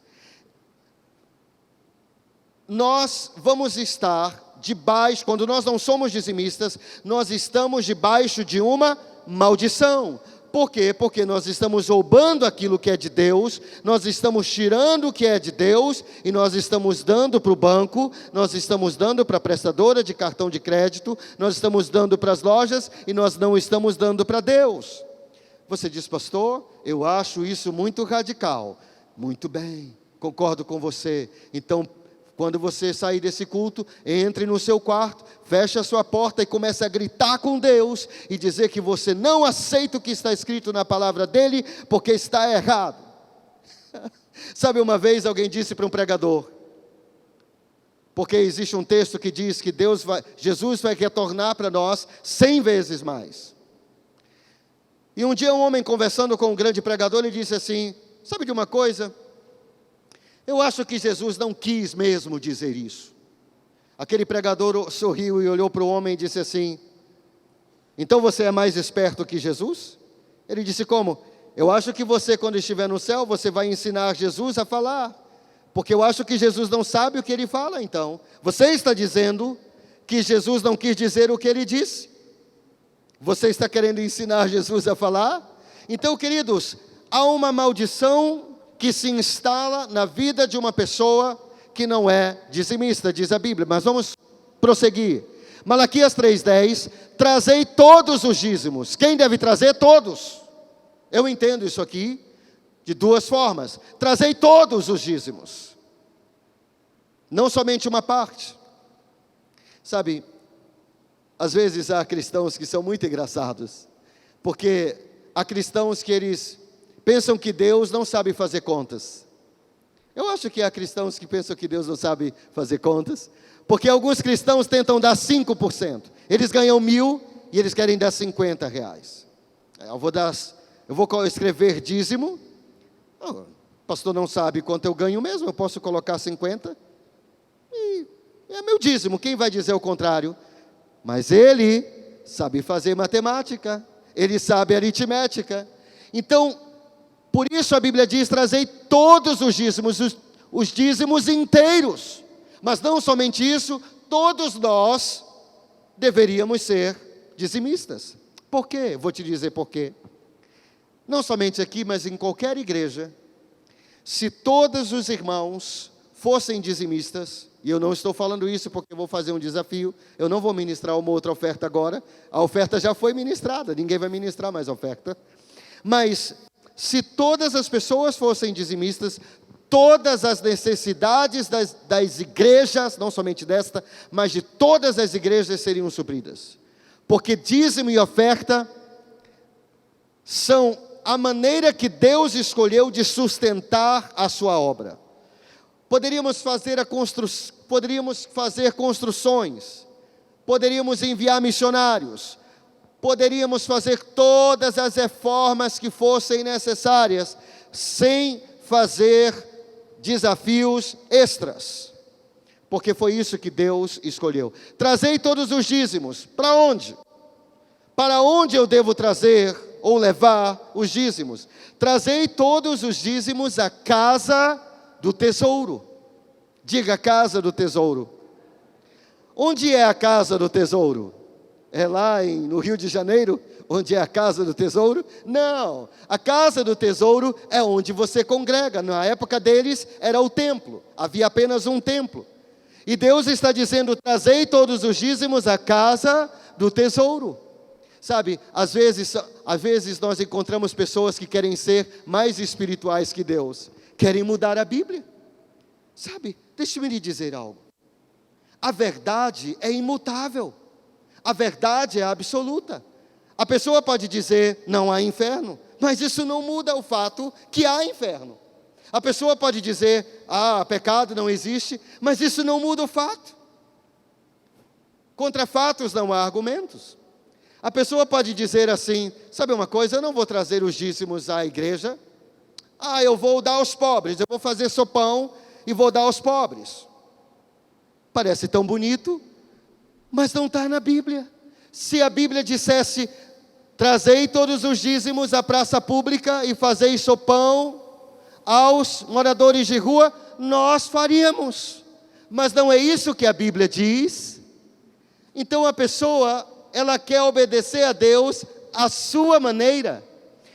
nós vamos estar debaixo, quando nós não somos dizimistas, nós estamos debaixo de uma maldição. Por quê? Porque nós estamos roubando aquilo que é de Deus, nós estamos tirando o que é de Deus, e nós estamos dando para o banco, nós estamos dando para a prestadora de cartão de crédito, nós estamos dando para as lojas, e nós não estamos dando para Deus. Você diz, pastor, eu acho isso muito radical. Muito bem, concordo com você. Então, quando você sair desse culto, entre no seu quarto, feche a sua porta e comece a gritar com Deus e dizer que você não aceita o que está escrito na palavra dele, porque está errado. Sabe, uma vez alguém disse para um pregador, porque existe um texto que diz que Jesus vai retornar para nós 100 vezes mais. E um dia um homem conversando com um grande pregador, ele disse assim, sabe de uma coisa? Eu acho que Jesus não quis mesmo dizer isso. Aquele pregador sorriu e olhou para o homem e disse assim, então você é mais esperto que Jesus? Ele disse, como? Eu acho que você, quando estiver no céu, você vai ensinar Jesus a falar, porque eu acho que Jesus não sabe o que ele fala, então. Você está dizendo que Jesus não quis dizer o que ele disse? Você está querendo ensinar Jesus a falar? Então, queridos, há uma maldição que se instala na vida de uma pessoa que não é dizimista, diz a Bíblia. Mas vamos prosseguir. Malaquias 3,10, trazei todos os dízimos. Quem deve trazer? Todos. Eu entendo isso aqui de duas formas. Trazei todos os dízimos, não somente uma parte. Sabe, às vezes há cristãos que são muito engraçados, porque há cristãos que eles pensam que Deus não sabe fazer contas. Eu acho que há cristãos que pensam que Deus não sabe fazer contas, porque alguns cristãos tentam dar 5%. Eles ganham 1.000 e eles querem dar R$50. Eu vou escrever dízimo. O pastor não sabe quanto eu ganho mesmo, eu posso colocar 50. E é meu dízimo, quem vai dizer o contrário? Mas ele sabe fazer matemática, ele sabe aritmética. Então, por isso a Bíblia diz, trazei todos os dízimos, os dízimos inteiros. Mas não somente isso, todos nós deveríamos ser dizimistas. Por quê? Vou te dizer por quê. Não somente aqui, mas em qualquer igreja, se todos os irmãos fossem dizimistas, e eu não estou falando isso porque eu vou fazer um desafio, eu não vou ministrar uma outra oferta agora, a oferta já foi ministrada, ninguém vai ministrar mais oferta, mas se todas as pessoas fossem dizimistas, todas as necessidades das igrejas, não somente desta, mas de todas as igrejas seriam supridas. Porque dízimo e oferta são a maneira que Deus escolheu de sustentar a sua obra. Poderíamos fazer construções, poderíamos enviar missionários, poderíamos fazer todas as reformas que fossem necessárias, sem fazer desafios extras, porque foi isso que Deus escolheu. Trazei todos os dízimos. Para onde? Para onde eu devo trazer ou levar os dízimos? Trazei todos os dízimos à casa do tesouro. Diga, casa do tesouro. Onde é a casa do tesouro? É lá no Rio de Janeiro, onde é a casa do tesouro? Não, a casa do tesouro é onde você congrega. Na época deles era o templo, havia apenas um templo. E Deus está dizendo, trazei todos os dízimos à casa do tesouro. Sabe, às vezes nós encontramos pessoas que querem ser mais espirituais que Deus, querem mudar a Bíblia. Sabe, deixe-me lhe dizer algo. A verdade é imutável. A verdade é absoluta. A pessoa pode dizer, não há inferno, mas isso não muda o fato que há inferno. A pessoa pode dizer, pecado não existe, mas isso não muda o fato. Contra fatos não há argumentos. A pessoa pode dizer assim, sabe uma coisa, eu não vou trazer os dízimos à igreja. Eu vou dar aos pobres, eu vou fazer sopão e vou dar aos pobres. Parece tão bonito, mas não está na Bíblia. Se a Bíblia dissesse, trazei todos os dízimos à praça pública e fazei sopão aos moradores de rua, nós faríamos. Mas não é isso que a Bíblia diz. Então a pessoa, ela quer obedecer a Deus à sua maneira.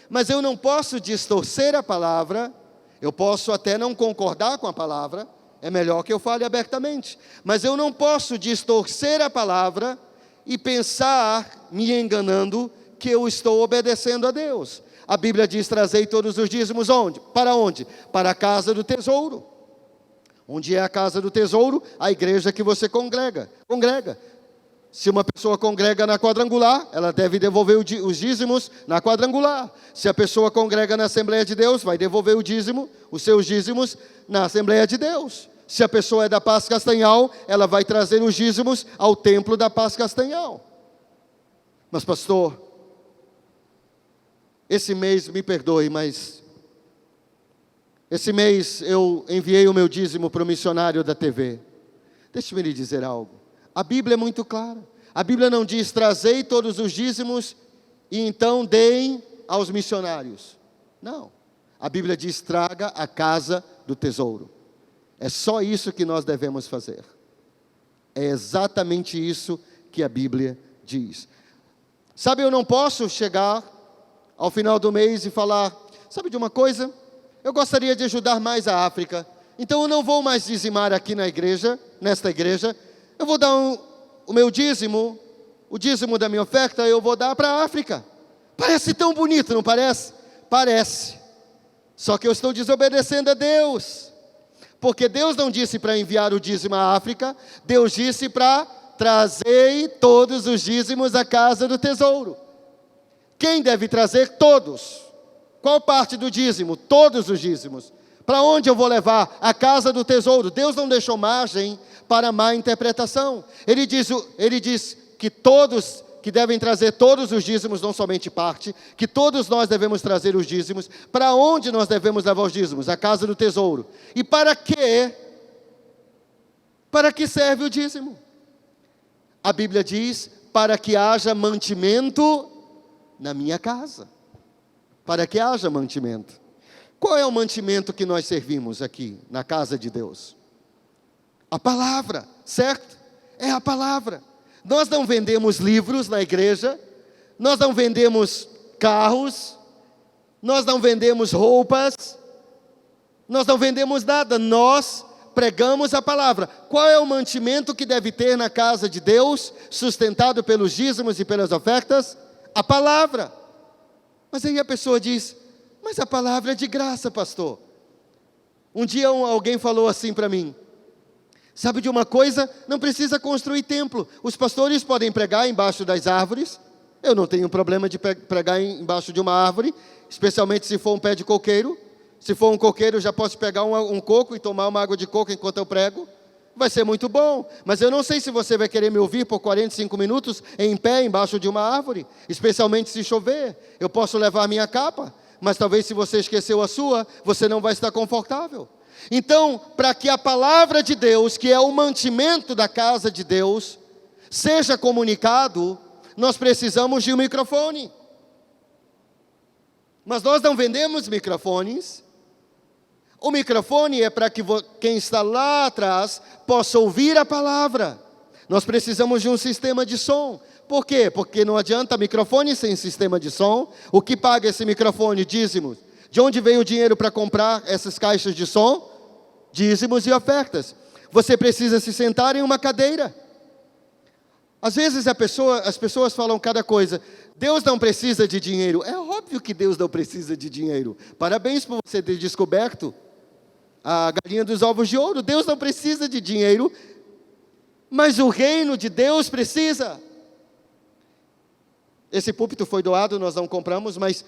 Mas eu não posso distorcer a palavra, eu posso até não concordar com a palavra, é melhor que eu fale abertamente. Mas eu não posso distorcer a palavra e pensar, me enganando, que eu estou obedecendo a Deus. A Bíblia diz, trazei todos os dízimos onde? Para onde? Para a casa do tesouro. Onde é a casa do tesouro? A igreja que você congrega. Se uma pessoa congrega na quadrangular, ela deve devolver os dízimos na quadrangular. Se a pessoa congrega na Assembleia de Deus, vai devolver os seus dízimos na Assembleia de Deus. Se a pessoa é da Paz Castanhal, ela vai trazer os dízimos ao templo da Paz Castanhal. Mas pastor, esse mês, me perdoe, mas esse mês eu enviei o meu dízimo para o missionário da TV. Deixe-me lhe dizer algo. A Bíblia é muito clara. A Bíblia não diz, trazei todos os dízimos e então deem aos missionários. Não. A Bíblia diz, traga a casa do tesouro. É só isso que nós devemos fazer. É exatamente isso que a Bíblia diz. Sabe, eu não posso chegar ao final do mês e falar, sabe de uma coisa? Eu gostaria de ajudar mais a África. Então eu não vou mais dizimar aqui na igreja, nesta igreja. Eu vou dar o meu dízimo, o dízimo da minha oferta, eu vou dar para a África. Parece tão bonito, não parece? Parece. Só que eu estou desobedecendo a Deus. Porque Deus não disse para enviar o dízimo à África, Deus disse para trazer todos os dízimos à casa do tesouro. Quem deve trazer? Todos. Qual parte do dízimo? Todos os dízimos. Para onde eu vou levar? A casa do tesouro. Deus não deixou margem para má interpretação. Ele diz que todos que devem trazer todos os dízimos, não somente parte, que todos nós devemos trazer os dízimos. Para onde nós devemos levar os dízimos? A casa do tesouro. E para quê? Para que serve o dízimo? A Bíblia diz, para que haja mantimento na minha casa. Para que haja mantimento. Qual é o mantimento que nós servimos aqui, na casa de Deus? A palavra, certo? É a palavra. Nós não vendemos livros na igreja, nós não vendemos carros, nós não vendemos roupas, nós não vendemos nada, nós pregamos a palavra. Qual é o mantimento que deve ter na casa de Deus, sustentado pelos dízimos e pelas ofertas? A palavra. Mas aí a pessoa diz, mas a palavra é de graça, pastor. Um dia alguém falou assim para mim, sabe de uma coisa? Não precisa construir templo. Os pastores podem pregar embaixo das árvores. Eu não tenho problema de pregar embaixo de uma árvore, especialmente se for um pé de coqueiro. Se for um coqueiro, eu já posso pegar um coco e tomar uma água de coco enquanto eu prego. Vai ser muito bom. Mas eu não sei se você vai querer me ouvir por 45 minutos em pé embaixo de uma árvore, especialmente se chover. Eu posso levar a minha capa, mas talvez se você esqueceu a sua, você não vai estar confortável. Então, para que a palavra de Deus, que é o mantimento da casa de Deus, seja comunicado, nós precisamos de um microfone. Mas nós não vendemos microfones. O microfone é para que quem está lá atrás possa ouvir a palavra. Nós precisamos de um sistema de som. Por quê? Porque não adianta microfone sem sistema de som. O que paga esse microfone? Dízimos. De onde vem o dinheiro para comprar essas caixas de som? Dízimos e ofertas. Você precisa se sentar em uma cadeira. Às vezes as pessoas falam cada coisa. Deus não precisa de dinheiro. É óbvio que Deus não precisa de dinheiro. Parabéns por você ter descoberto a galinha dos ovos de ouro. Deus não precisa de dinheiro, mas o reino de Deus precisa. Esse púlpito foi doado, nós não compramos, mas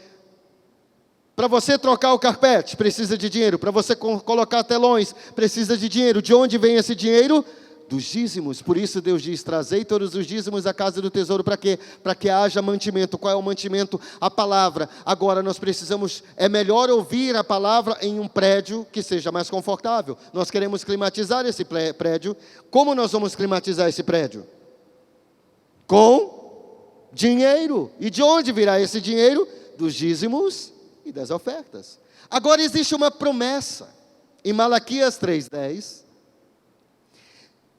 para você trocar o carpete, precisa de dinheiro. Para você colocar telões, precisa de dinheiro. De onde vem esse dinheiro? Dos dízimos. Por isso Deus diz, trazei todos os dízimos à casa do tesouro. Para quê? Para que haja mantimento. Qual é o mantimento? A palavra. Agora nós precisamos, é melhor ouvir a palavra em um prédio que seja mais confortável. Nós queremos climatizar esse prédio. Como nós vamos climatizar esse prédio? Com dinheiro. E de onde virá esse dinheiro? Dos dízimos e das ofertas. Agora existe uma promessa. Em Malaquias 3:10,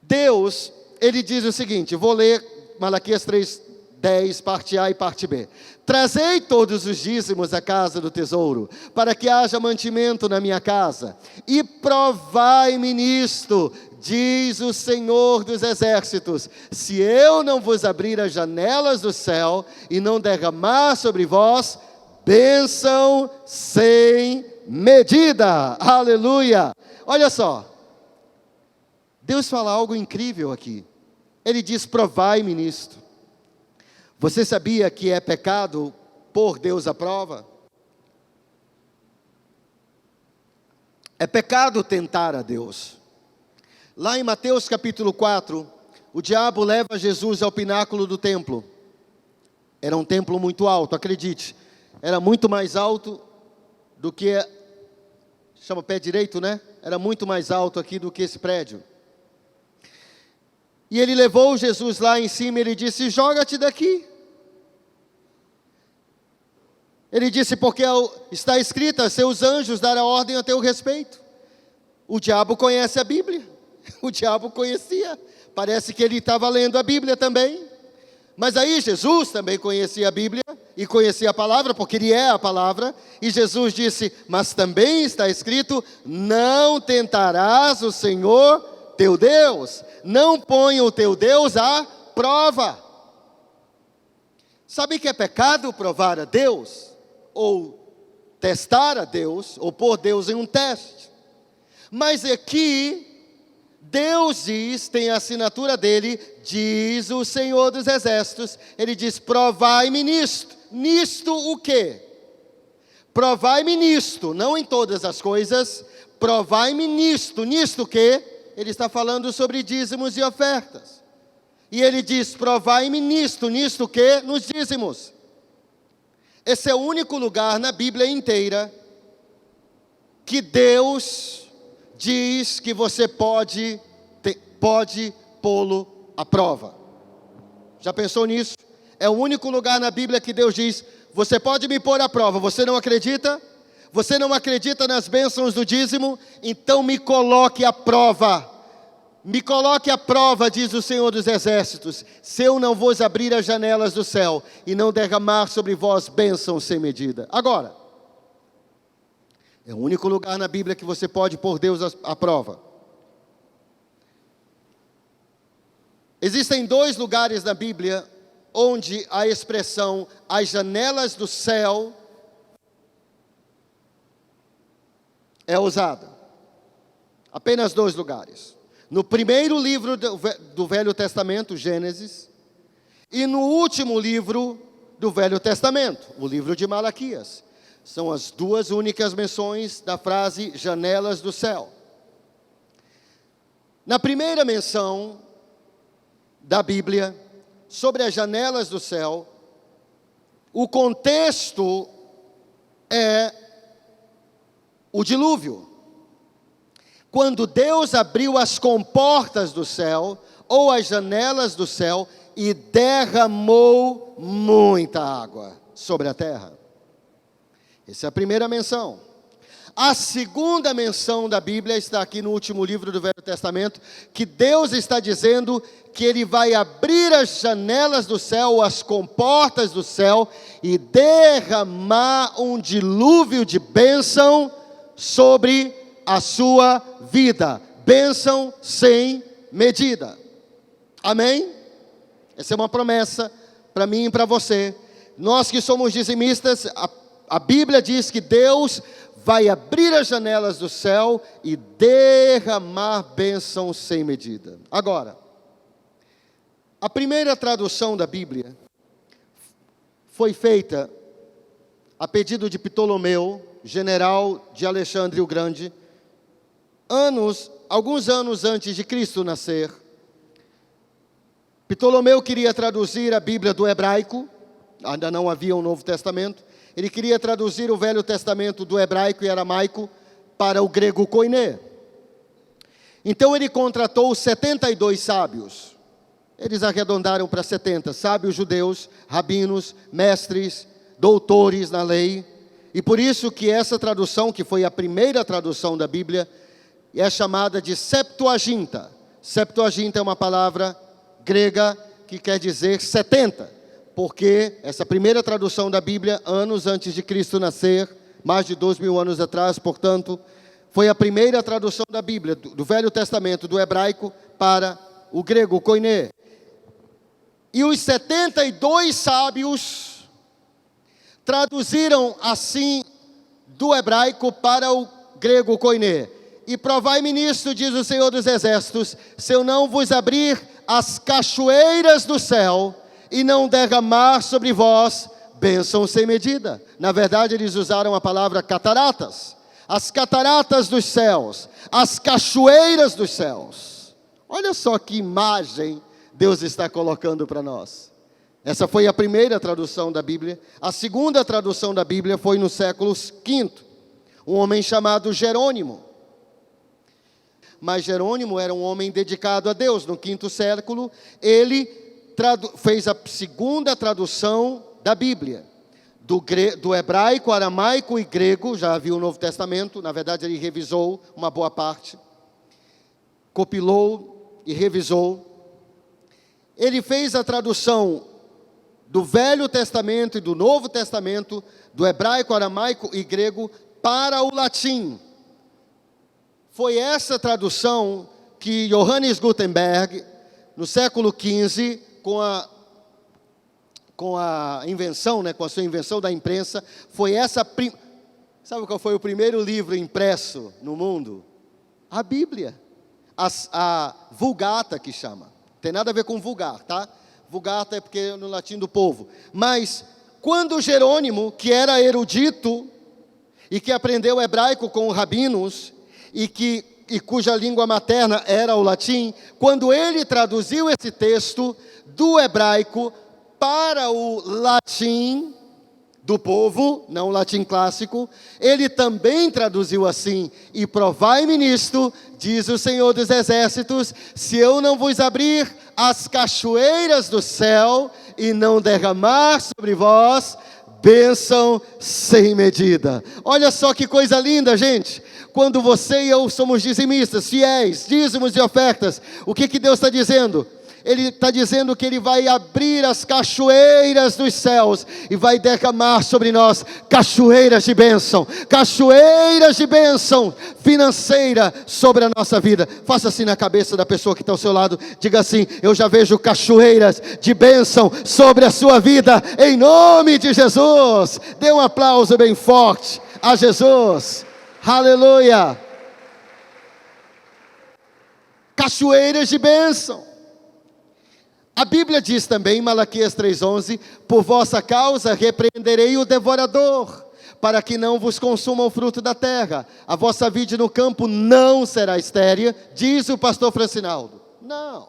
Deus, ele diz o seguinte, vou ler Malaquias 3:10, parte A e parte B. Trazei todos os dízimos à casa do tesouro, para que haja mantimento na minha casa, e provai-me nisto, diz o Senhor dos exércitos, se eu não vos abrir as janelas do céu, e não derramar sobre vós bênção sem medida. Aleluia! Olha só, Deus fala algo incrível aqui. Ele diz, provai-me nisto. Você sabia que é pecado pôr Deus à prova? É pecado tentar a Deus. Lá em Mateus capítulo 4, o diabo leva Jesus ao pináculo do templo. Era um templo muito alto, acredite. Era muito mais alto do que, chama pé direito, né? Era muito mais alto aqui do que esse prédio. E ele levou Jesus lá em cima, ele disse, joga-te daqui. Ele disse, porque está escrito, seus anjos darão ordem a teu respeito. O diabo conhece a Bíblia. O diabo conhecia. Parece que ele estava lendo a Bíblia também. Mas aí Jesus também conhecia a Bíblia e conhecia a palavra, porque ele é a palavra. E Jesus disse, mas também está escrito, não tentarás o Senhor teu Deus. Não ponha o teu Deus à prova. Sabe que é pecado provar a Deus? Ou testar a Deus? Ou pôr Deus em um teste? Mas aqui, Deus diz, tem a assinatura dele, diz o Senhor dos exércitos, ele diz, provai-me nisto. Nisto o quê? Provai-me nisto, não em todas as coisas, provai-me nisto. Nisto o quê? Ele está falando sobre dízimos e ofertas. E ele diz, provai-me nisto. Nisto o quê? Nos dízimos. Esse é o único lugar na Bíblia inteira que Deus diz que você pode pô-lo à prova. Já pensou nisso? É o único lugar na Bíblia que Deus diz, você pode me pôr à prova. Você não acredita? Você não acredita nas bênçãos do dízimo? Então me coloque à prova. Me coloque à prova, diz o Senhor dos exércitos, se eu não vos abrir as janelas do céu e não derramar sobre vós bênçãos sem medida. Agora, é o único lugar na Bíblia que você pode pôr Deus à prova. Existem 2 lugares na Bíblia onde a expressão as janelas do céu é usada. Apenas 2 lugares. No primeiro livro do Velho Testamento, Gênesis, e no último livro do Velho Testamento, o livro de Malaquias. São as 2 únicas menções da frase janelas do céu. Na primeira menção da Bíblia sobre as janelas do céu, o contexto é o dilúvio. Quando Deus abriu as comportas do céu, ou as janelas do céu, e derramou muita água sobre a terra. Essa é a primeira menção. A segunda menção da Bíblia está aqui no último livro do Velho Testamento, que Deus está dizendo que Ele vai abrir as janelas do céu, as comportas do céu, e derramar um dilúvio de bênção sobre a sua vida. Bênção sem medida. Amém? Essa é uma promessa para mim e para você. Nós que somos dizimistas, a Bíblia diz que Deus vai abrir as janelas do céu e derramar bênção sem medida. Agora, a primeira tradução da Bíblia foi feita a pedido de Ptolomeu, general de Alexandre o Grande, alguns anos antes de Cristo nascer. Ptolomeu queria traduzir a Bíblia do hebraico, ainda não havia um Novo Testamento. Ele queria traduzir o Velho Testamento do hebraico e aramaico para o grego koiné. Então ele contratou 72 sábios. Eles arredondaram para 70, sábios judeus, rabinos, mestres, doutores na lei. E por isso que essa tradução, que foi a primeira tradução da Bíblia, é chamada de Septuaginta. Septuaginta é uma palavra grega que quer dizer 70, porque essa primeira tradução da Bíblia, anos antes de Cristo nascer, mais de 2.000 anos atrás, portanto, foi a primeira tradução da Bíblia, do Velho Testamento, do hebraico para o grego, koiné. E os 72 sábios traduziram assim do hebraico para o grego, koiné. E provai-me nisto, diz o Senhor dos Exércitos, se eu não vos abrir as cachoeiras do céu e não derramar sobre vós bênção sem medida. Na verdade, eles usaram a palavra cataratas. As cataratas dos céus, as cachoeiras dos céus. Olha só que imagem Deus está colocando para nós. Essa foi a primeira tradução da Bíblia. A segunda tradução da Bíblia foi no século V. Um homem chamado Jerônimo. Mas Jerônimo era um homem dedicado a Deus. No V século, ele fez a segunda tradução da Bíblia. Do hebraico, aramaico e grego, já havia o Novo Testamento. Na verdade, ele revisou uma boa parte. Compilou e revisou. Ele fez a tradução do Velho Testamento e do Novo Testamento, do hebraico, aramaico e grego, para o latim. Foi essa tradução que Johannes Gutenberg, no século XV, com a invenção, com a sua invenção da imprensa, foi essa... Sabe qual foi o primeiro livro impresso no mundo? A Bíblia. A Vulgata, que chama. Tem nada a ver com vulgar, tá? Vulgata é porque é no latim do povo. Mas, quando Jerônimo, que era erudito, e que aprendeu hebraico com rabinos, e cuja língua materna era o latim, quando ele traduziu esse texto do hebraico para o latim do povo, não o latim clássico, ele também traduziu assim: e provai-me nisto, diz o Senhor dos Exércitos, se eu não vos abrir as cachoeiras do céu e não derramar sobre vós bênção sem medida. Olha só que coisa linda, gente. Quando você e eu somos dizimistas, fiéis, dízimos e ofertas, o que Deus está dizendo? Ele está dizendo que Ele vai abrir as cachoeiras dos céus e vai derramar sobre nós cachoeiras de bênção financeira sobre a nossa vida. Faça assim na cabeça da pessoa que está ao seu lado, diga assim: eu já vejo cachoeiras de bênção sobre a sua vida, em nome de Jesus. Dê um aplauso bem forte a Jesus, aleluia. Cachoeiras de bênção. A Bíblia diz também, em Malaquias 3,11, por vossa causa repreenderei o devorador, para que não vos consuma o fruto da terra. A vossa vide no campo não será estéril, diz o pastor Francinaldo. Não,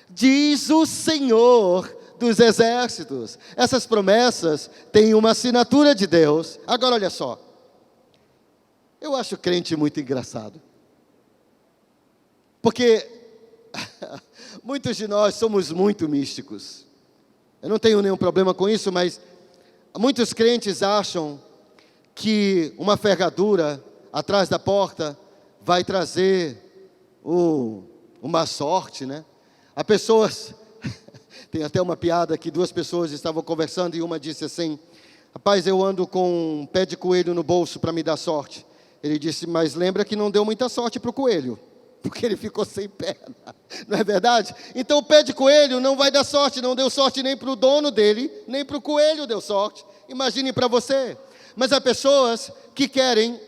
diz o Senhor dos Exércitos. Essas promessas têm uma assinatura de Deus. Agora olha só, eu acho crente muito engraçado, porque muitos de nós somos muito místicos. Eu não tenho nenhum problema com isso, mas muitos crentes acham que uma ferradura atrás da porta vai trazer uma sorte, né? Há pessoas, tem até uma piada que duas pessoas estavam conversando e uma disse assim: rapaz, eu ando com um pé de coelho no bolso para me dar sorte. Ele disse: mas lembra que não deu muita sorte para o coelho, porque ele ficou sem perna, não é verdade? Então o pé de coelho não vai dar sorte, não deu sorte nem para o dono dele, nem para o coelho deu sorte. Imagine para você. Mas há pessoas que querem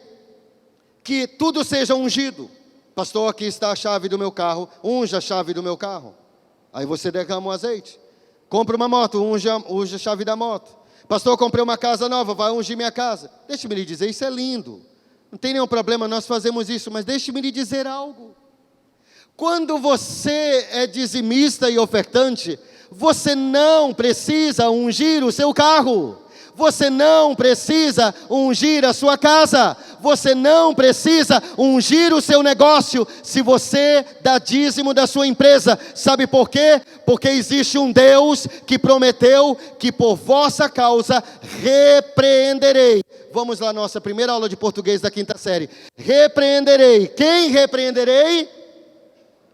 que tudo seja ungido. Pastor, aqui está a chave do meu carro, unja a chave do meu carro. Aí você derrama o azeite. Compra uma moto, unja a chave da moto. Pastor, eu comprei uma casa nova, vai ungir minha casa. Deixe-me lhe dizer, isso é lindo. Não tem nenhum problema, nós fazemos isso, mas deixe-me lhe dizer algo. Quando você é dizimista e ofertante, você não precisa ungir o seu carro. Você não precisa ungir a sua casa. Você não precisa ungir o seu negócio se você dá dízimo da sua empresa. Sabe por quê? Porque existe um Deus que prometeu que por vossa causa repreenderei. Vamos lá, nossa primeira aula de português da 5ª série. Repreenderei. Quem repreenderei?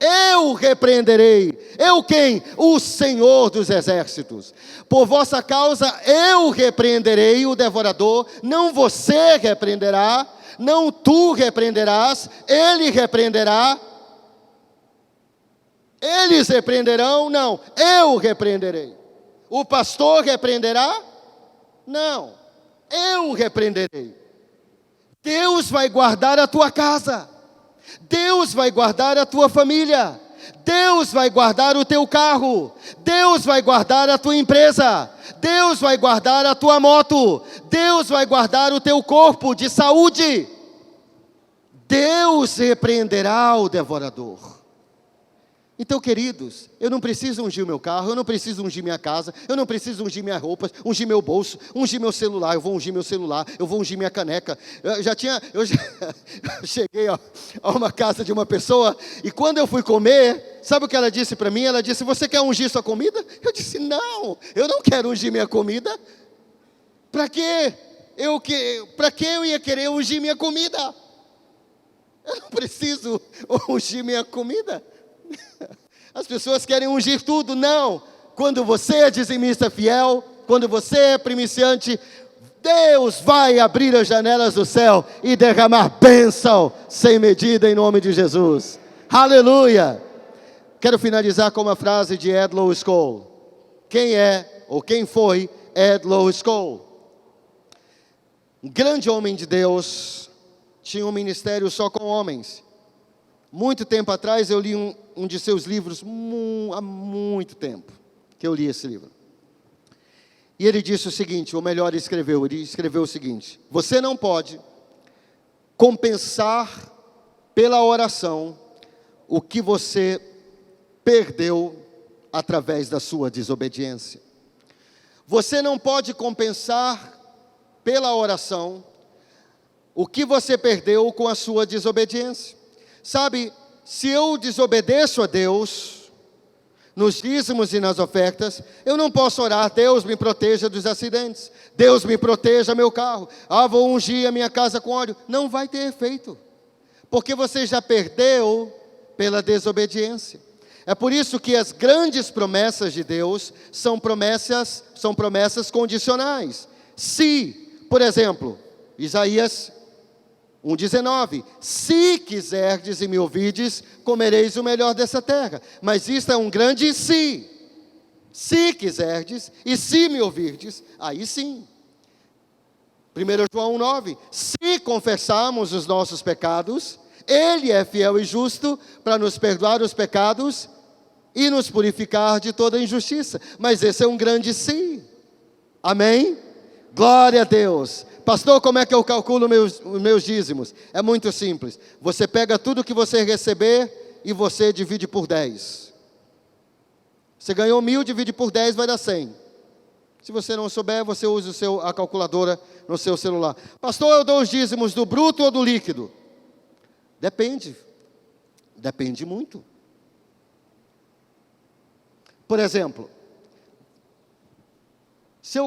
Eu repreenderei. Eu quem? O Senhor dos exércitos. Por vossa causa eu repreenderei o devorador. Não você repreenderá, não tu repreenderás, ele repreenderá. Eles repreenderão? Não, eu repreenderei. O pastor repreenderá? Não, eu repreenderei. Deus vai guardar a tua casa. Deus vai guardar a tua família. Deus vai guardar o teu carro. Deus vai guardar a tua empresa. Deus vai guardar a tua moto. Deus vai guardar o teu corpo de saúde. Deus repreenderá o devorador. Então, queridos, eu não preciso ungir o meu carro, eu não preciso ungir minha casa, eu não preciso ungir minhas roupas, ungir meu bolso, ungir meu celular, eu vou ungir meu celular, eu vou ungir minha caneca. Eu cheguei a uma casa de uma pessoa, e quando eu fui comer, sabe o que ela disse para mim? Ela disse, você quer ungir sua comida? Eu disse, não, eu não quero ungir minha comida. Para quê? Para que eu ia querer ungir minha comida? Eu não preciso ungir minha comida. As pessoas querem ungir tudo, não. Quando você é dizimista fiel, quando você é primiciante, Deus vai abrir as janelas do céu e derramar bênção sem medida em nome de Jesus. Aleluia! Quero finalizar com uma frase de Ed Lowe-Skoll. Quem é ou quem foi Ed Lowe-Skoll? Um grande homem de Deus, tinha um ministério só com homens. Muito tempo atrás eu li um de seus livros, há muito tempo que eu li esse livro. E ele disse o seguinte, ou melhor, ele escreveu o seguinte: você não pode compensar pela oração o que você perdeu através da sua desobediência. Você não pode compensar pela oração o que você perdeu com a sua desobediência. Sabe, se eu desobedeço a Deus, nos dízimos e nas ofertas, eu não posso orar, Deus me proteja dos acidentes, Deus me proteja meu carro, vou ungir a minha casa com óleo. Não vai ter efeito, porque você já perdeu pela desobediência. É por isso que as grandes promessas de Deus são promessas condicionais. Se, por exemplo, Isaías 1,19, se quiserdes e me ouvides, comereis o melhor dessa terra. Mas isto é um grande se. Se quiserdes e se me ouvirdes, aí sim. 1 João 1,9, se confessarmos os nossos pecados, Ele é fiel e justo para nos perdoar os pecados e nos purificar de toda injustiça. Mas esse é um grande se. Amém? Glória a Deus. Pastor, como é que eu calculo meus dízimos? É muito simples. Você pega tudo que você receber e você divide por 10. Você ganhou 1.000, divide por 10, vai dar 100. Se você não souber, você usa a calculadora no seu celular. Pastor, eu dou os dízimos do bruto ou do líquido? Depende. Depende muito. Por exemplo, se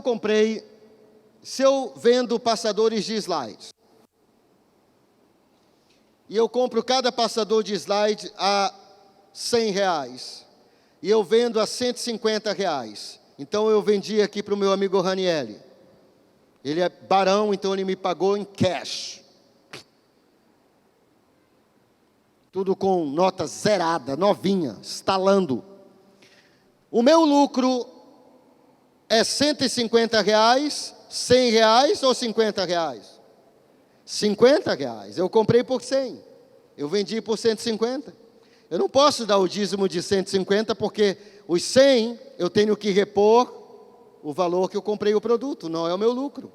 eu vendo passadores de slides, e eu compro cada passador de slide a R$100, e eu vendo a R$150, então eu vendi aqui para o meu amigo Ranielli, ele é barão, então ele me pagou em cash, tudo com nota zerada, novinha, estalando. O meu lucro é R$150, R$100 ou R$50? R$50. Eu comprei por 100. Eu vendi por 150. Eu não posso dar o dízimo de 150 porque os 100 eu tenho que repor o valor que eu comprei o produto, não é o meu lucro.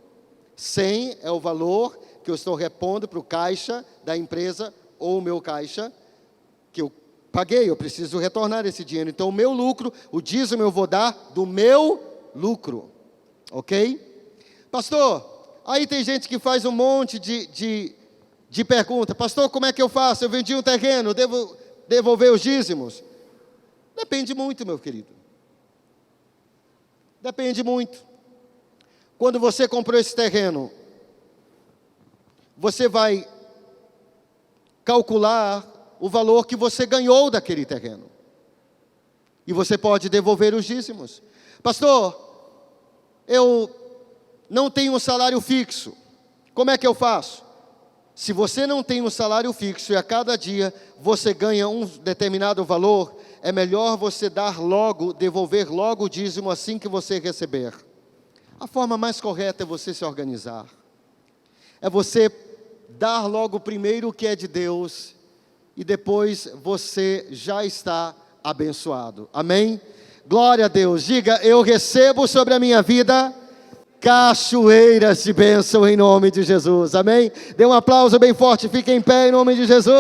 100 é o valor que eu estou repondo para o caixa da empresa ou o meu caixa que eu paguei, eu preciso retornar esse dinheiro. Então, o meu lucro, o dízimo eu vou dar do meu lucro. Ok? Pastor, aí tem gente que faz um monte de pergunta. Pastor, como é que eu faço? Eu vendi um terreno, devo devolver os dízimos? Depende muito, meu querido. Depende muito. Quando você comprou esse terreno, você vai calcular o valor que você ganhou daquele terreno. E você pode devolver os dízimos. Pastor, eu não tenho um salário fixo. Como é que eu faço? Se você não tem um salário fixo e a cada dia você ganha um determinado valor, é melhor você dar logo, devolver logo o dízimo assim que você receber. A forma mais correta é você se organizar. É você dar logo primeiro o que é de Deus e depois você já está abençoado. Amém? Glória a Deus. Diga, eu recebo sobre a minha vida cachoeiras de bênção em nome de Jesus. Amém? Dê um aplauso bem forte, fique em pé em nome de Jesus.